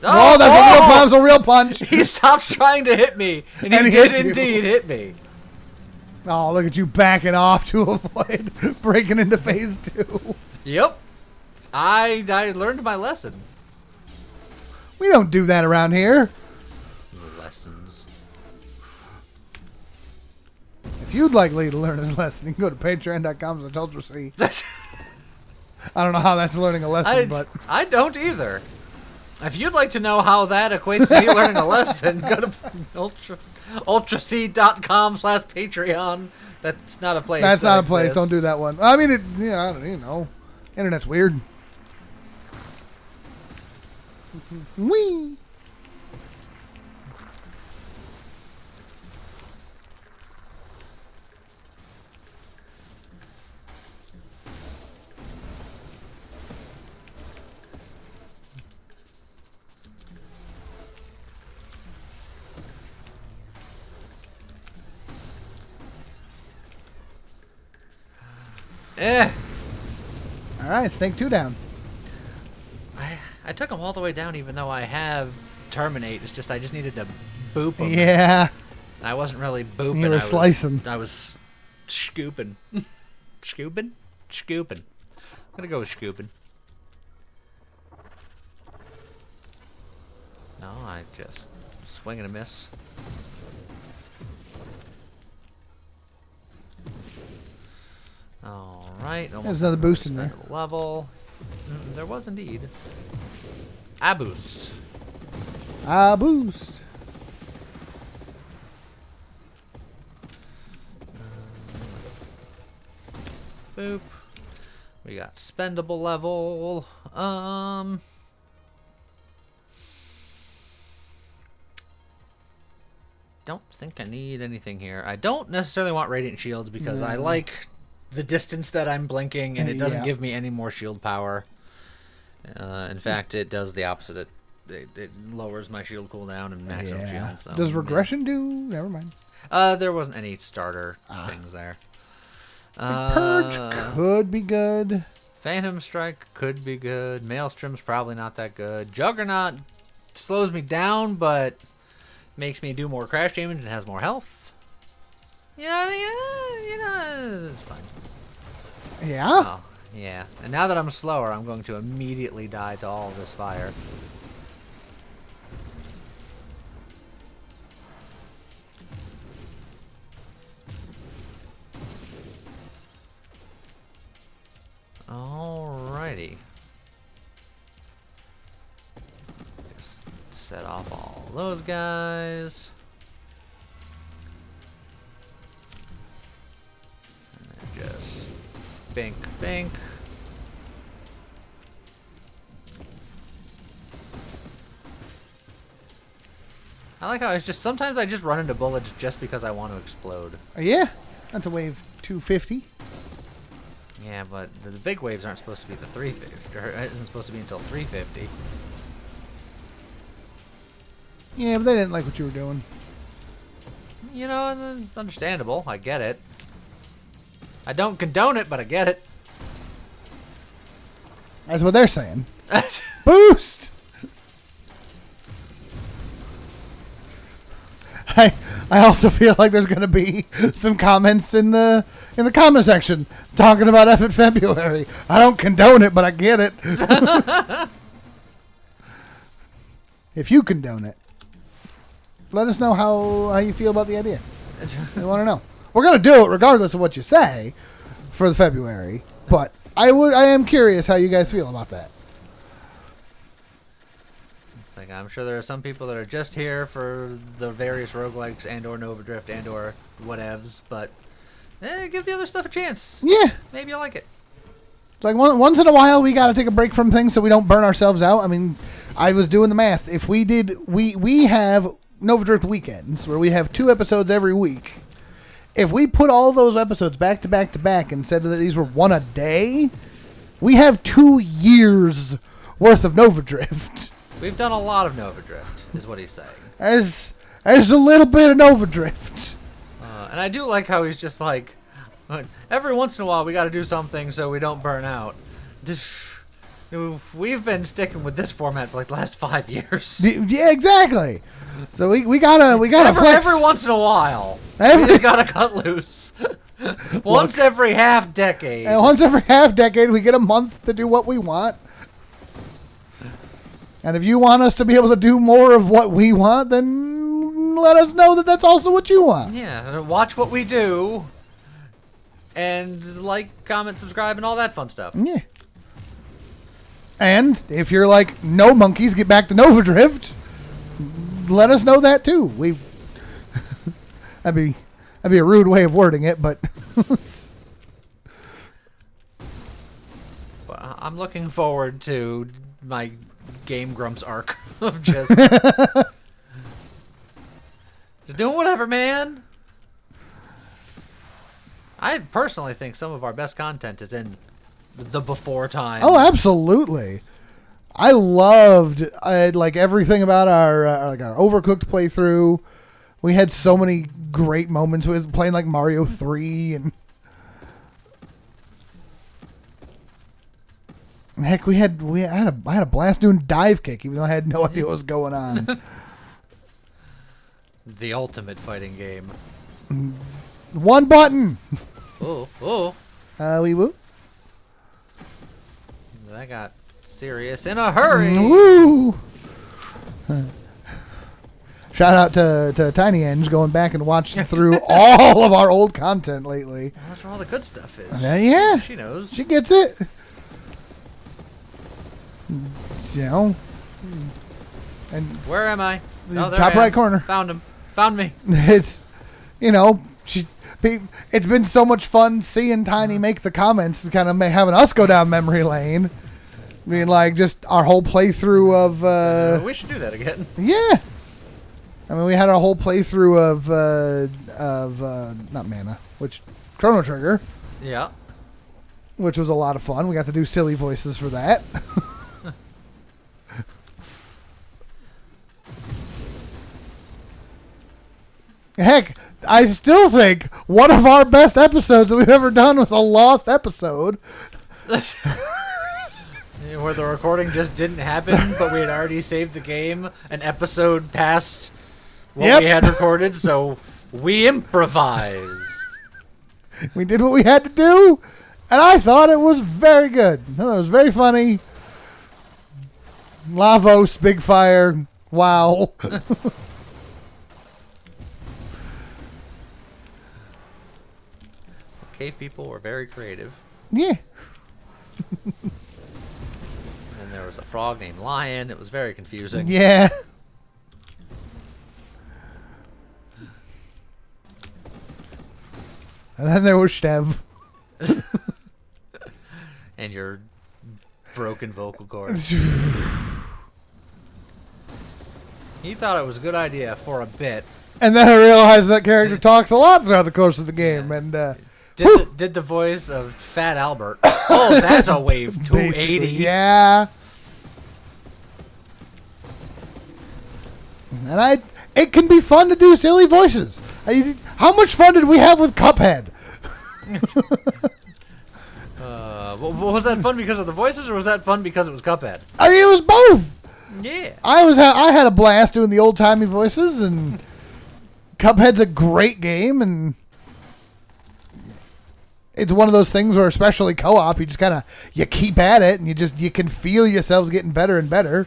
Oh, that's a real punch. He stopped trying to hit me, and he did indeed hit me. Oh, look at you backing off to avoid breaking into phase 2. Yep. I learned my lesson. We don't do that around here. Lessons. If you'd like Lee to learn his lesson, you can go to patreon.com/ultrac. I don't know how that's learning a lesson, but I don't either. If you'd like to know how that equates to me learning a lesson, go to ultrac.com/Patreon. That's not a place. That's not a place. Exists. Don't do that one. I mean, I don't, internet's weird. Whee! Eh. All right, Snake 2 down. I I took him all the way down, even though I have terminate. It's just I just needed to boop him. Yeah. I wasn't really booping. You were slicing. I was scooping. Scooping? Scooping. I'm gonna go with scooping. No, I just swing and a miss. Alright. There's another boost in there. Level. There was indeed. A boost. A boost. Boop. We got spendable level. Don't think I need anything here. I don't necessarily want radiant shields because I like the distance that I'm blinking, and it doesn't give me any more shield power. In fact, it does the opposite. It lowers my shield cooldown and maximum shield. So, does regression do? Never mind. There wasn't any starter things there. Purge could be good. Phantom Strike could be good. Maelstrom's probably not that good. Juggernaut slows me down, but makes me do more crash damage and has more health. Yeah, it's fine. Yeah? Oh, yeah. And now that I'm slower, I'm going to immediately die to all of this fire. Alrighty. Just set off all those guys. And then just bink, bink. I like how it's just sometimes I just run into bullets just because I want to explode. Yeah, that's a wave 250. Yeah, but the big waves aren't supposed to be the 350. Or it isn't supposed to be until 350. Yeah, but they didn't like what you were doing. You know, understandable. I get it. I don't condone it, but I get it. That's what they're saying. Boost! I also feel like there's going to be some comments in the comment section talking about F in February. I don't condone it, but I get it. If you condone it, let us know how you feel about the idea. I want to know. We're going to do it regardless of what you say for the February, but I am curious how you guys feel about that. Like, I'm sure there are some people that are just here for the various roguelikes and or Nova Drift and or whatevs, but give the other stuff a chance. Yeah. Maybe you'll like it. It's like once in a while we got to take a break from things so we don't burn ourselves out. I mean, I was doing the math. If we have Nova Drift weekends where we have 2 episodes every week. If we put all those episodes back to back to back and said that these were 1 a day, we have 2 years worth of Nova Drift. We've done a lot of Nova Drift, is what he's saying. There's a little bit of Nova Drift. And I do like how he's just like, every once in a while we got to do something so we don't burn out. We've been sticking with this format for like the last 5 years. Yeah, exactly. So we gotta flex. Every once in a while, we just gotta cut loose. Once every half decade. And once every half decade, we get a month to do what we want. And if you want us to be able to do more of what we want, then let us know that that's also what you want. Yeah, watch what we do. And like, comment, subscribe, and all that fun stuff. Yeah. And if you're like, no monkeys, get back to Nova Drift, let us know that too. That'd be a rude way of wording it, but I'm looking forward to my Game Grumps arc of just doing whatever, man. I personally think some of our best content is in the before times. Oh, absolutely. I loved like everything about our Overcooked playthrough. We had so many great moments with playing like Mario 3 and Heck, I had a blast doing dive kick, even though I had no idea what was going on. The ultimate fighting game. One button. Oh. Wee woo. That got serious in a hurry. Woo. Shout out to Tiny Eng going back and watching through all of our old content lately. Well, that's where all the good stuff is. Yeah. She knows. She gets it. You know. And Where am I? Oh, there top I am. right corner. Found him. Found me. It's, you know, it's been so much fun seeing Tiny make the comments, kind of having us go down memory lane. I mean, like, just our whole playthrough of... we should do that again. Yeah. I mean, we had a whole playthrough of not Mana, which Chrono Trigger, Yeah. which was a lot of fun. We got to do silly voices for that. Heck, I still think one of our best episodes that we've ever done was a lost episode. Where the recording just didn't happen, but we had already saved the game an episode past what we had recorded, so we improvised. We did what we had to do, and I thought it was very good. I thought it was very funny. Lavos, big fire, wow. Cave people were very creative. Yeah. And there was a frog named Lion. It was very confusing. Yeah. And then there was Stev. And your broken vocal cords. He thought it was a good idea for a bit. And then I realized that character talks a lot throughout the course of the game. And did the voice of Fat Albert. Oh, that's a wave 280. basically, yeah. And it can be fun to do silly voices. How much fun did we have with Cuphead? Was that fun because of the voices, or was that fun because it was Cuphead? I mean, it was both. Yeah. I had a blast doing the old timey voices, and Cuphead's a great game, and it's one of those things where, especially co-op, you just kind of you keep at it, and you can feel yourselves getting better and better.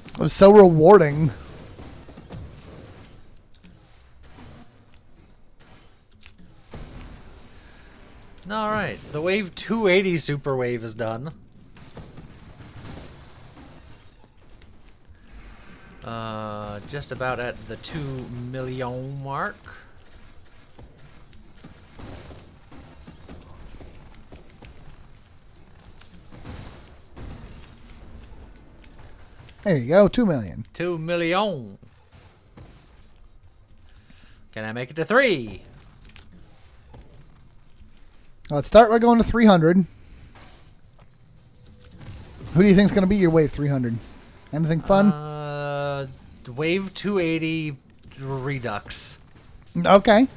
It was so rewarding. All right, the wave 280 super wave is done. Just about at the 2 million mark. There you go, 2 million. 2 million. Can I make it to 3? Let's start by going to 300. Who do you think's going to be your wave 300? Anything fun? Wave 280 Redux. Okay.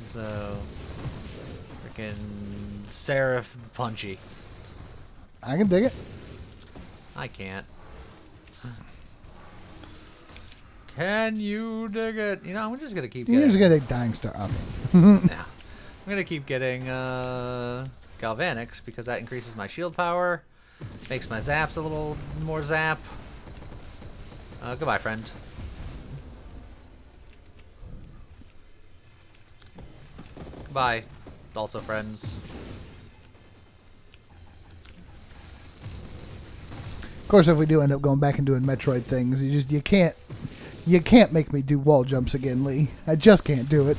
So, freaking Seraph Punchy. I can dig it. I can't. Can you dig it? You know, I'm just gonna keep getting. You're just going to dig Dying Star. Okay. Nah. I'm gonna keep getting Galvanics because that increases my shield power, makes my zaps a little more zap. Goodbye, friend. Goodbye, also friends. Of course, if we do end up going back and doing Metroid things, you can't make me do wall jumps again, Lee. I just can't do it.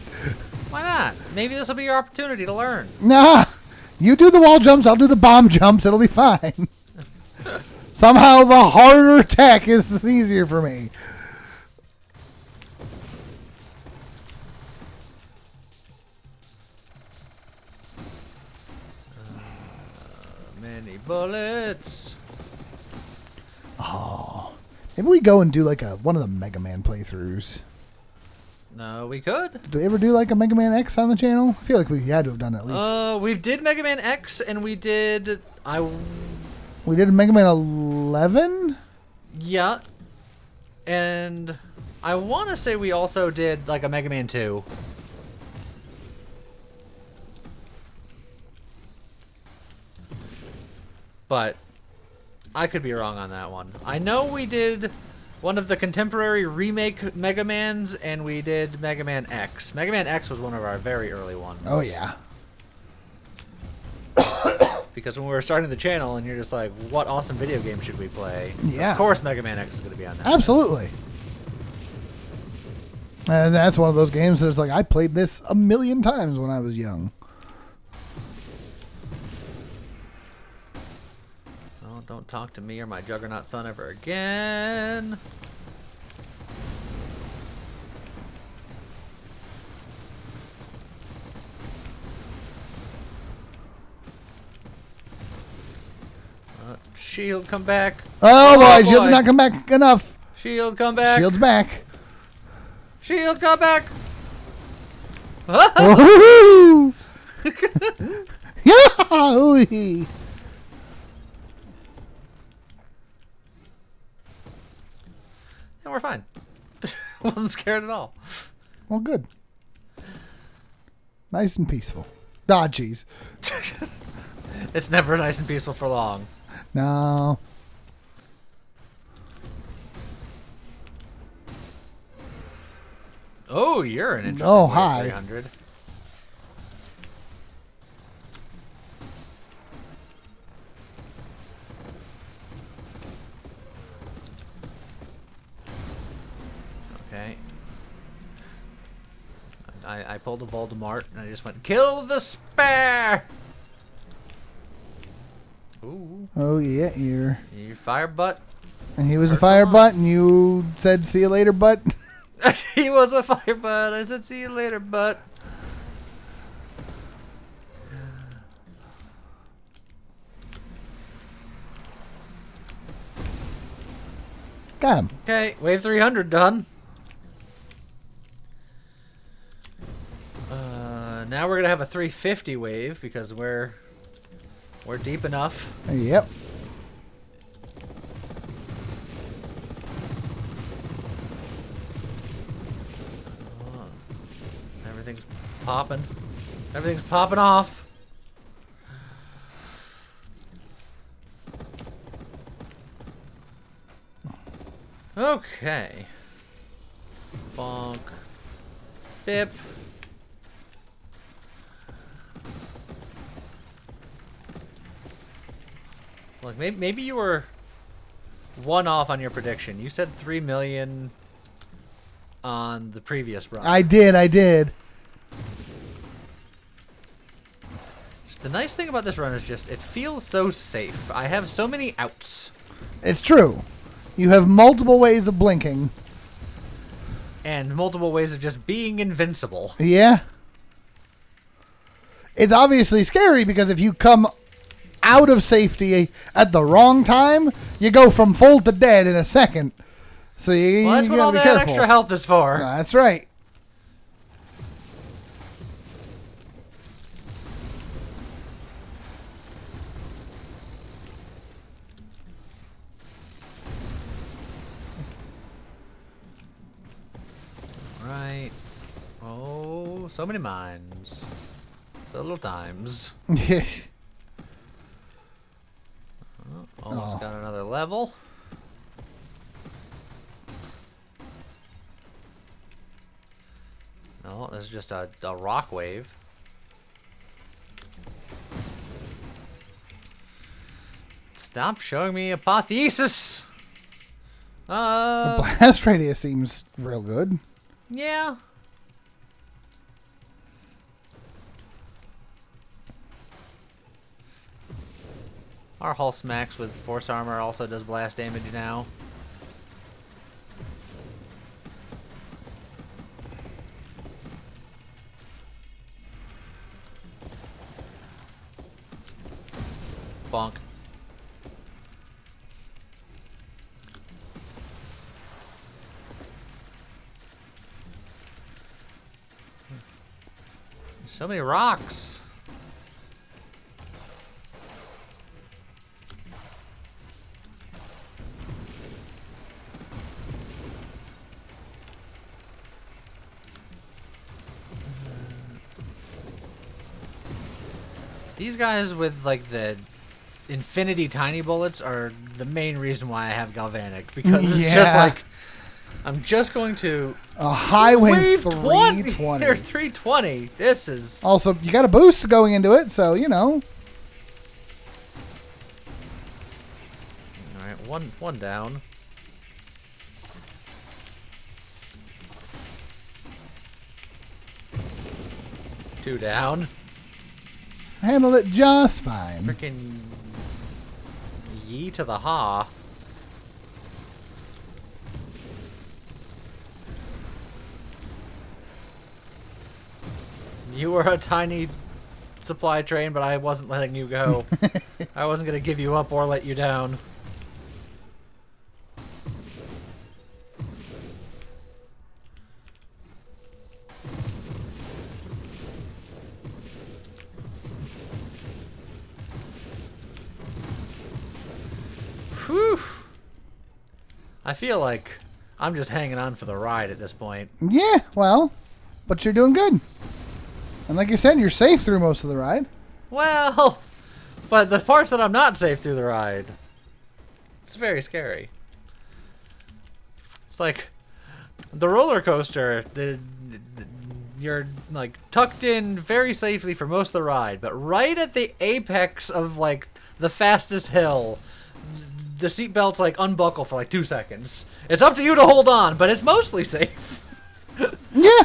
Why not? Maybe this will be your opportunity to learn. Nah, you do the wall jumps, I'll do the bomb jumps. It'll be fine. Somehow the harder tech is easier for me. Many bullets. Oh, maybe we go and do like one of the Mega Man playthroughs. No, we could. Did we ever do like a Mega Man X on the channel? I feel like we had to have done at least. We did Mega Man X, and we did. We did Mega Man 11? Yeah. And I want to say we also did like a Mega Man 2. But I could be wrong on that one. I know we did one of the contemporary remake Mega Mans, and we did Mega Man X. Mega Man X was one of our very early ones. Oh, yeah. Because when we were starting the channel, and you're just like, what awesome video game should we play? Yeah. Of course Mega Man X is going to be on that. Absolutely. And that's one of those games that's like, I played this a million times when I was young. Oh, don't talk to me or my Juggernaut son ever again. Shield, come back. Oh, boy, Shield did not come back enough. Shield, come back. Shield's back. Shield, come back. Woohoo! Yahoo! And we're fine. Wasn't scared at all. Well, good. Nice and peaceful. Ah, jeez. It's never nice and peaceful for long. No. Oh, you're an interesting Oh, Wave hi. 300. Okay. I pulled a Voldemort and I just went, kill the spare! Ooh. Oh, yeah, you're... You fire butt. And he was a fire butt, and you said, see you later, butt. He was a fire butt. I said, see you later, butt. Got him. Okay, wave 300 done. Now we're gonna have a 350 wave because we're deep enough. Yep. Everything's popping. Everything's popping off. Okay. Bonk. Bip. Look, maybe you were one off on your prediction. You said 3 million on the previous run. I did. Just the nice thing about this run is just it feels so safe. I have so many outs. It's true. You have multiple ways of blinking. And multiple ways of just being invincible. Yeah. It's obviously scary because if you come out of safety at the wrong time, you go from full to dead in a second. So you Well, that's you what gotta all be that careful. extra health is for. That's right. Right. Oh, so many mines. So little times. Almost got another level. No, this is just a rock wave. Stop showing me apotheosis! The blast radius seems real good. Yeah. Our hull smacks with force armor also does blast damage now. Bonk. So many rocks. These guys with like the infinity tiny bullets are the main reason why I have galvanic, because it's just like I'm just going to a highway wave 320. They're 320. This is also, you got a boost going into it, so you know. All right, one down. Two down. Handled it just fine. Freaking yee to the ha. You were a tiny supply train, but I wasn't letting you go. I wasn't going to give you up or let you down. Whew. I feel like I'm just hanging on for the ride at this point. Yeah, well, but you're doing good. And like you said, you're safe through most of the ride. Well, but the parts that I'm not safe through the ride, it's very scary. It's like the roller coaster, you're like tucked in very safely for most of the ride, but right at the apex of like the fastest hill, the seatbelts like unbuckle for like 2 seconds. It's up to you to hold on, but it's mostly safe. Yeah.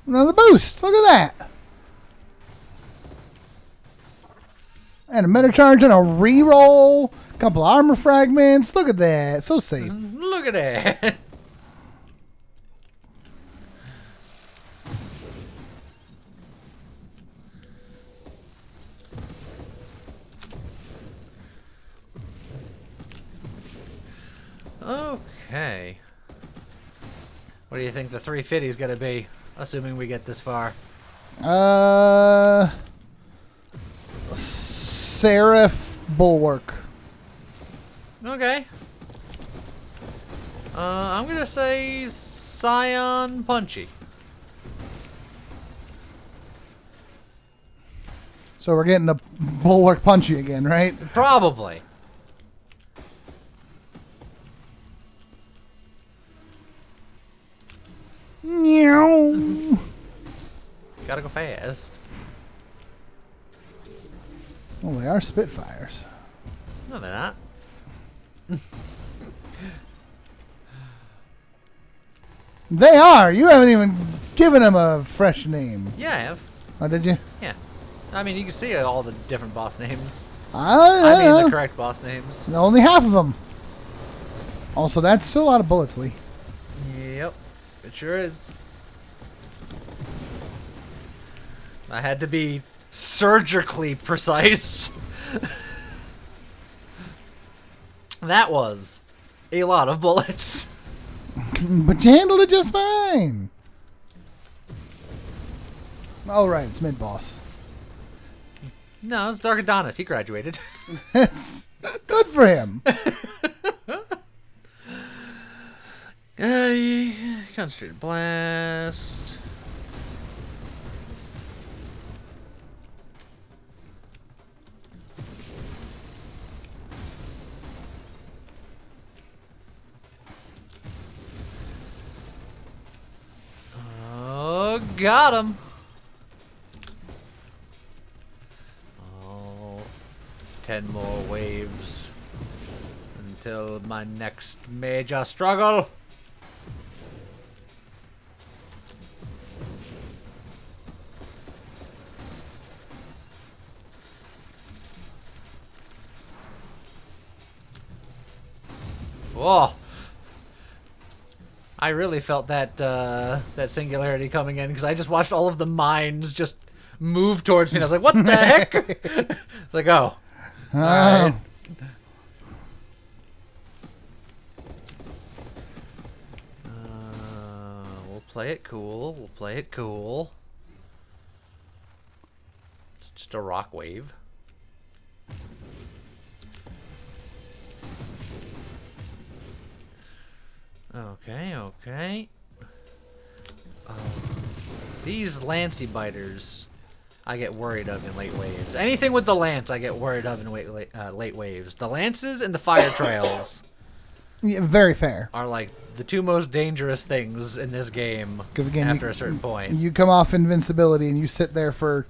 Another boost. Look at that. And a meta charge and a reroll. A couple armor fragments. Look at that. So safe. Look at that. Okay. What do you think the 350 is going to be, assuming we get this far? Seraph Bulwark. Okay. I'm going to say Scion Punchy. So we're getting the Bulwark Punchy again, right? Probably. Meow. Gotta go fast. Well, they are Spitfires. No, they're not. They are. You haven't even given them a fresh name. Yeah, I have. Oh, did you? Yeah. I mean, you can see all the different boss names. I mean, the correct boss names. Only half of them. Also, that's still a lot of bullets, Lee. Yep. It sure is. I had to be surgically precise. That was a lot of bullets. But you handled it just fine. Oh, right. It's mid-boss. No, it's Dark Adonis. He graduated. Good for him. Concentrated blast. Oh, got him. Oh, 10 more waves until my next major struggle. Whoa. I really felt that that singularity coming in, because I just watched all of the mines just move towards me, and I was like, what the heck? It's like, oh. All right. We'll play it cool. We'll play it cool. It's just a rock wave. Okay, okay. These Lancy biters I get worried of in late waves. Anything with the lance, I get worried of in late waves. The lances and the fire trails Yeah, very fair. are like the two most dangerous things in this game. Because again, after a certain point, you come off invincibility and you sit there for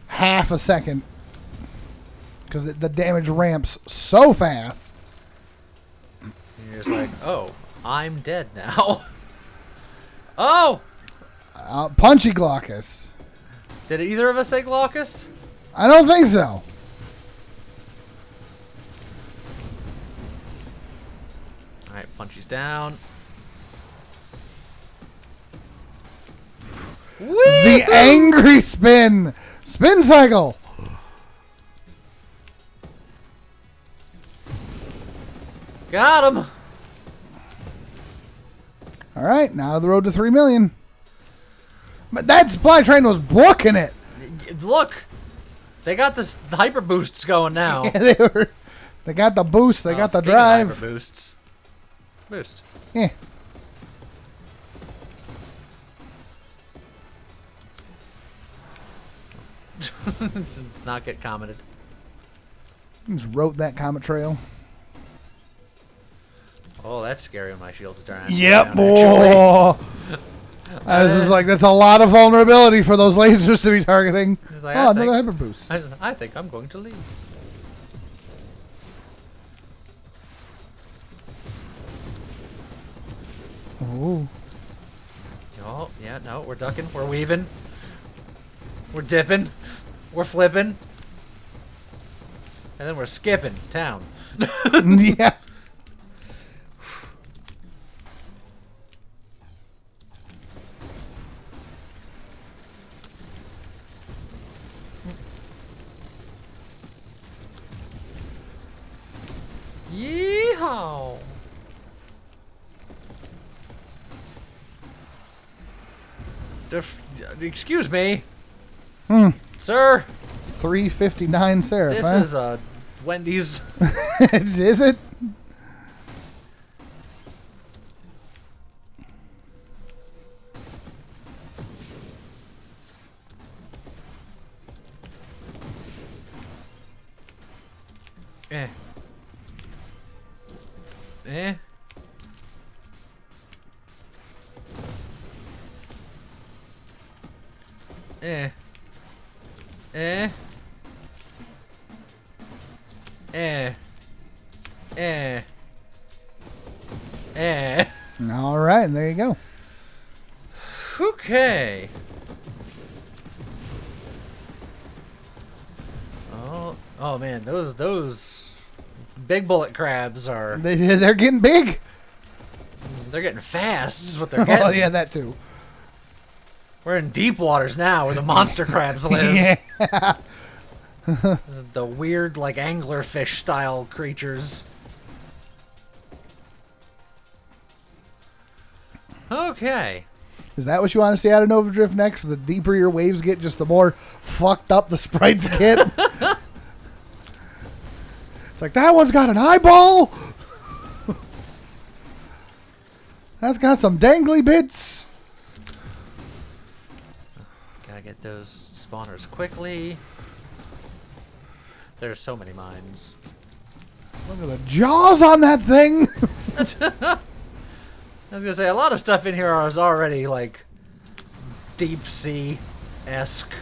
half a second because the damage ramps so fast. and you're just like, oh, I'm dead now. Oh, Punchy Glaucus. did either of us say Glaucus? I don't think so. All right, Punchy's down. The angry spin cycle. Got him. All right, now to the road to 3 million. But that supply train was booking it. Look, they got the hyper boosts going now. Yeah, they got the boost. They got the Speaking of drive. hyper boosts. Boost. Yeah. Let's not get commented. Just wrote that comet trail. Oh, that's scary when my shield's down. Yep, down, actually. boy. I was just like, that's a lot of vulnerability for those lasers to be targeting. It's like, Oh, another hyper boost. I think I'm going to leave. Oh. Oh, yeah, no, we're ducking, we're weaving, we're dipping, we're flipping, and then we're skipping town. Yeah. Yeehaw! Excuse me, sir. 359 Seraph. This huh? is a Wendy's. Is it? Eh. Eh. Eh. Eh. Eh. Eh. Eh. All right, and there you go. Okay. Oh man, those big bullet crabs are They're getting big. they're getting fast. This is what they're getting. Oh, yeah, that too. We're in deep waters now where the monster crabs live. Yeah. The weird, like, anglerfish style creatures. Okay. Is that what you want to see out of Nova Drift next? The deeper your waves get, just the more fucked up the sprites get? It's like, that one's got an eyeball! That's got some dangly bits! Gotta get those spawners quickly. There's so many mines. Look at the jaws on that thing! I was gonna say, a lot of stuff in here is already, like, deep sea-esque.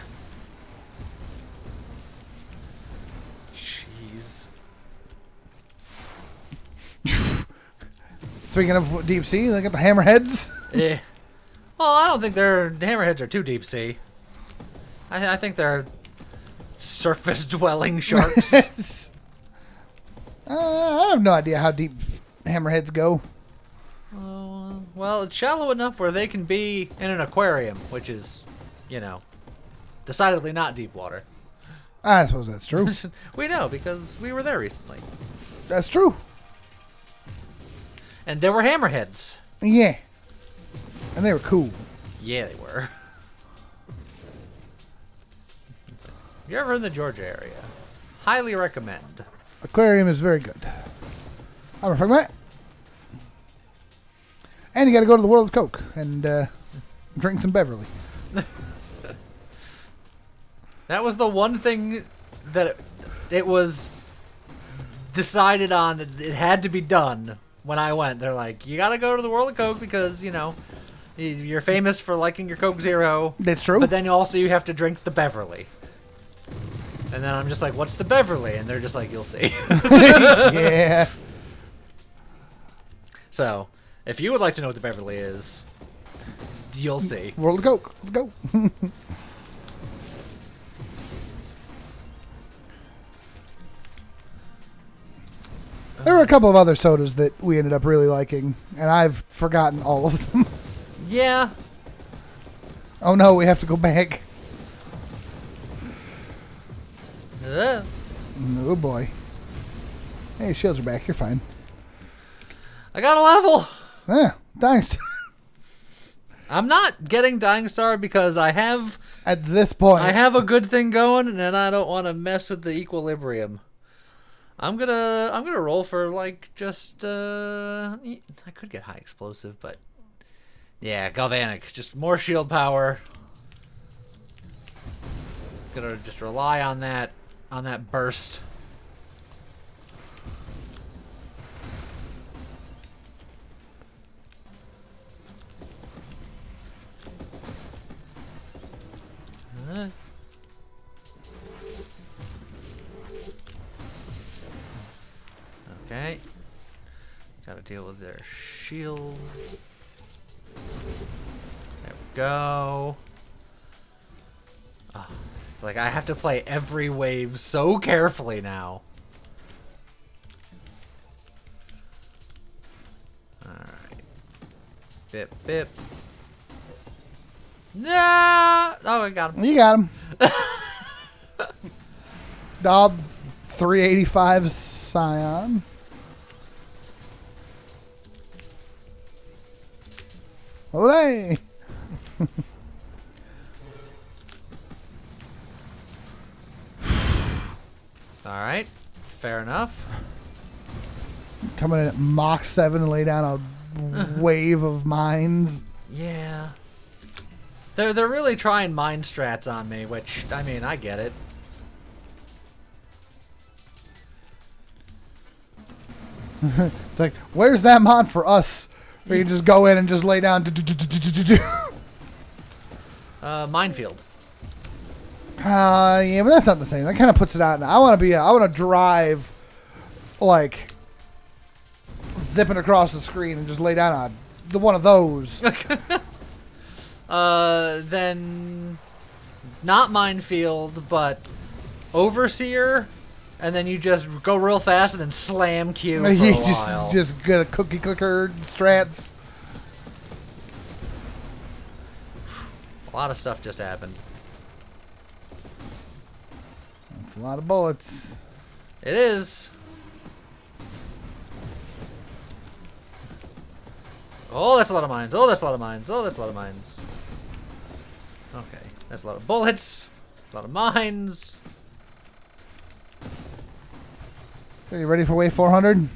Jeez. Speaking of deep sea, they got the hammerheads. Eh. Well, I don't think the hammerheads are too deep sea. I think they're surface-dwelling sharks. I have no idea how deep hammerheads go. Well, it's shallow enough where they can be in an aquarium, which is, you know, decidedly not deep water. I suppose that's true. We know because we were there recently. That's true. And there were hammerheads. Yeah. And they were cool. Yeah, they were. If you're ever in the Georgia area, highly recommend. Aquarium is very good. I'm a that. And you got to go to the World of Coke and drink some Beverly. That was the one thing that it was decided on. It had to be done when I went. They're like, you gotta go to the World of Coke because, you're famous for liking your Coke Zero. That's true. But then also you have to drink the Beverly. And then I'm just like, what's the Beverly? And they're just like, you'll see. Yeah. So, if you would like to know what the Beverly is, you'll see. World of Coke. Let's go. There were a couple of other sodas that we ended up really liking, and I've forgotten all of them. Yeah. Oh no, we have to go back. Oh boy. Hey, shields are back. You're fine. I got a level. Yeah, thanks. I'm not getting Dying Star because I have At this point, a good thing going, and I don't want to mess with the equilibrium. I'm gonna roll for just I could get high explosive, but yeah, galvanic, just more shield power. Gonna just rely on that burst. Okay. Gotta deal with their shield. There we go. Oh, it's like I have to play every wave so carefully now. Alright. Bip, bip. No! Oh, I got him. you got him. Dob 385 Scion. Olay! Alright. Fair enough. Coming in at Mach 7 and lay down a wave of mines. Yeah. They're really trying mind strats on me, which, I mean, I get it. It's like, where's that mod for us? We can just go in and just lay down. Minefield. Yeah, but that's not the same. That kind of puts it out. I want to drive, like, zipping across the screen and just lay down one of those. Then not minefield, but overseer, and then you just go real fast and then slam Q for a while. just get a cookie clicker strats. A lot of stuff just happened. That's a lot of bullets. It is. Oh, that's a lot of mines. Oh, that's a lot of mines. Oh, that's a lot of mines. Okay, that's a lot of bullets. A lot of mines. Are you ready for wave 400?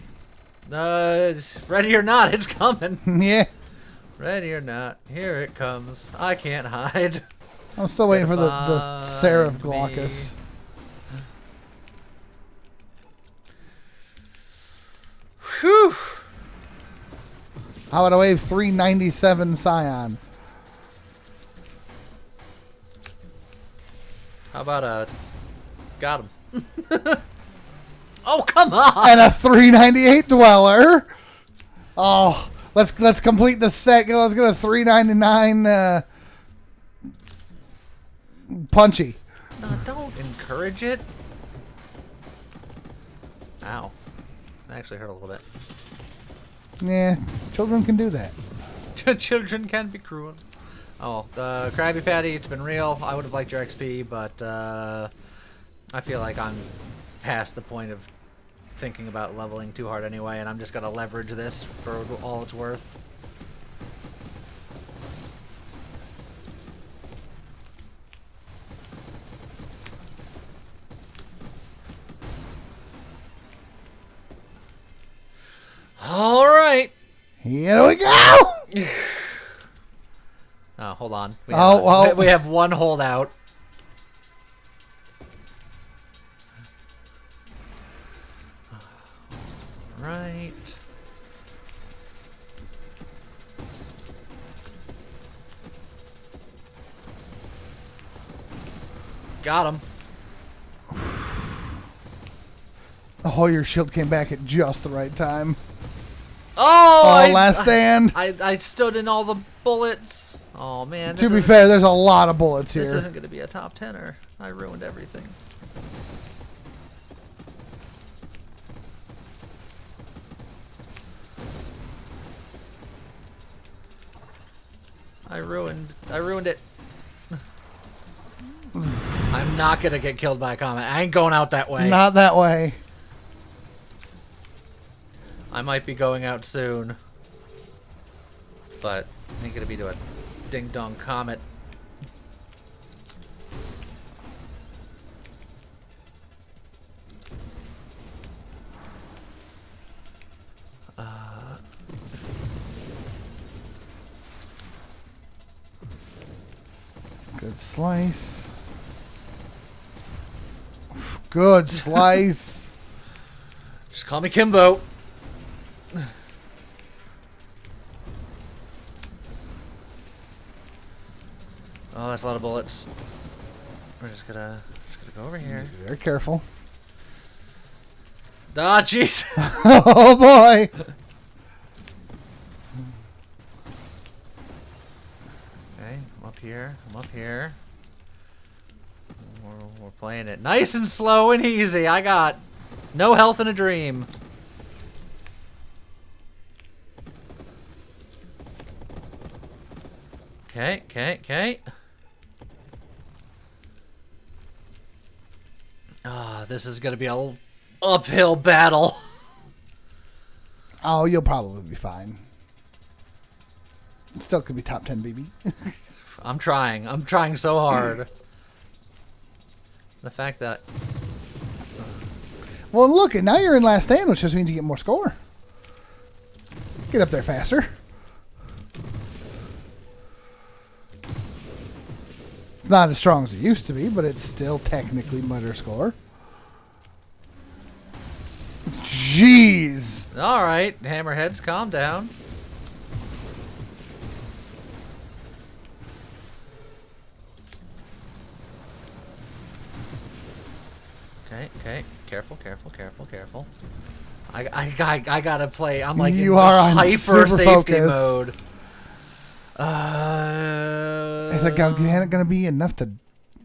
Ready or not, it's coming. Yeah. Ready or not, here it comes. I can't hide. I'm still waiting for the Seraph Glaucus. Whew. How about a wave 397 Scion? How about a... Got him. Oh, come on! And a 398 Dweller. Oh, let's complete the set. Let's get a 399 Punchy. No, don't encourage it. Ow. That actually hurt a little bit. Yeah, children can do that. Children can be cruel. Oh, Krabby Patty, it's been real. I would have liked your XP, but I feel like I'm past the point of thinking about leveling too hard anyway, and I'm just going to leverage this for all it's worth. All right. Here we go. Oh, hold on. We have one holdout. right. Got him. Oh, your shield came back at just the right time. Oh, last stand. I stood in all the bullets. Oh, man. To be fair, there's a lot of bullets here. This isn't going to be a top 10er. I ruined everything. I ruined it. I'm not going to get killed by a comet. I ain't going out that way. Not that way. I might be going out soon. But I ain't going to be to a ding-dong comet. Good slice. Good slice. Just call me Kimbo. Oh, that's a lot of bullets. We're just gonna go over here. Be very careful. Ah, jeez. Oh boy. Okay, I'm up here. I'm up here. We're playing it nice and slow and easy. I got no health in a dream. Okay, okay, okay. Ah, this is gonna be a uphill battle. Oh, you'll probably be fine. It still could be top 10, baby. I'm trying. I'm trying so hard. The fact that... Well, look, and now you're in last stand, which just means you get more score. Get up there faster. It's not as strong as it used to be, but it's still technically better score. Jeez. All right, hammerheads, calm down. Okay, okay, careful, careful, careful, careful. I gotta play. I'm like You in are on hyper super safety focus. mode. Is that going to be enough to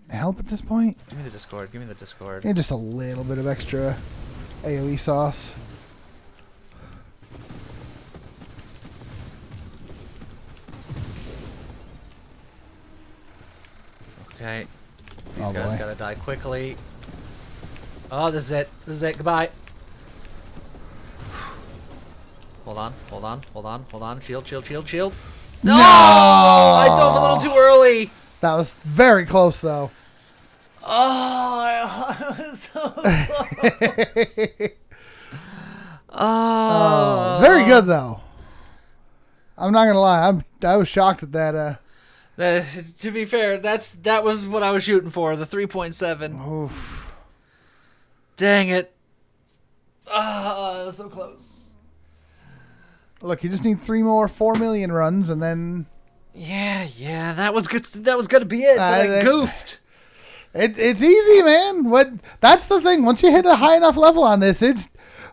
help at this point? Give me the Discord. Give me the Discord. Yeah, just a little bit of extra AoE sauce. Okay. These Oh, guys boy. gotta die quickly. Oh, this is it. This is it. Goodbye. Hold on. Hold on. Hold on. Hold on. Shield, shield, shield, shield. No! I dove a little too early. That was very close, though. Oh, I was so close. Oh. Very good, though. I'm not going to lie. I was shocked at that. To be fair, that was what I was shooting for, the 3.7. Oof. Dang it. Ah, so close. Look, you just need 3 more 4 million runs, and then... Yeah, that was good. That was gonna be it. But I goofed. It's easy, man. That's the thing. Once you hit a high enough level on this,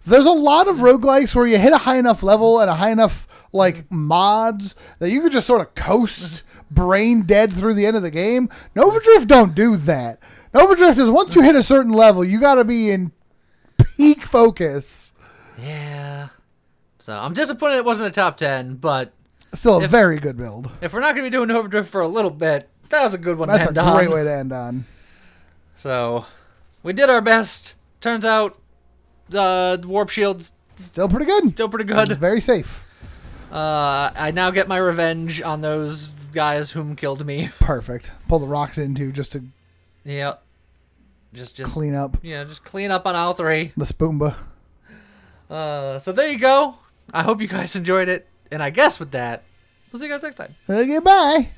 there's a lot of roguelikes where you hit a high enough level and a high enough mods that you could just sort of coast brain dead through the end of the game. Nova Drift don't do that. Nova Drift is once you hit a certain level, you got to be in peak focus. Yeah. So I'm disappointed it wasn't a top 10, but still a very good build. If we're not going to be doing Overdrift for a little bit, that was a good one to end on. That's a great way to end on. So, we did our best. Turns out, Warp Shield's still pretty good. Still pretty good. It's very safe. I now get my revenge on those guys whom killed me. Perfect. Pull the rocks in too, just to just clean up. Yeah, just clean up on aisle 3. The Spoomba. So there you go. I hope you guys enjoyed it. And I guess with that, we'll see you guys next time. Goodbye.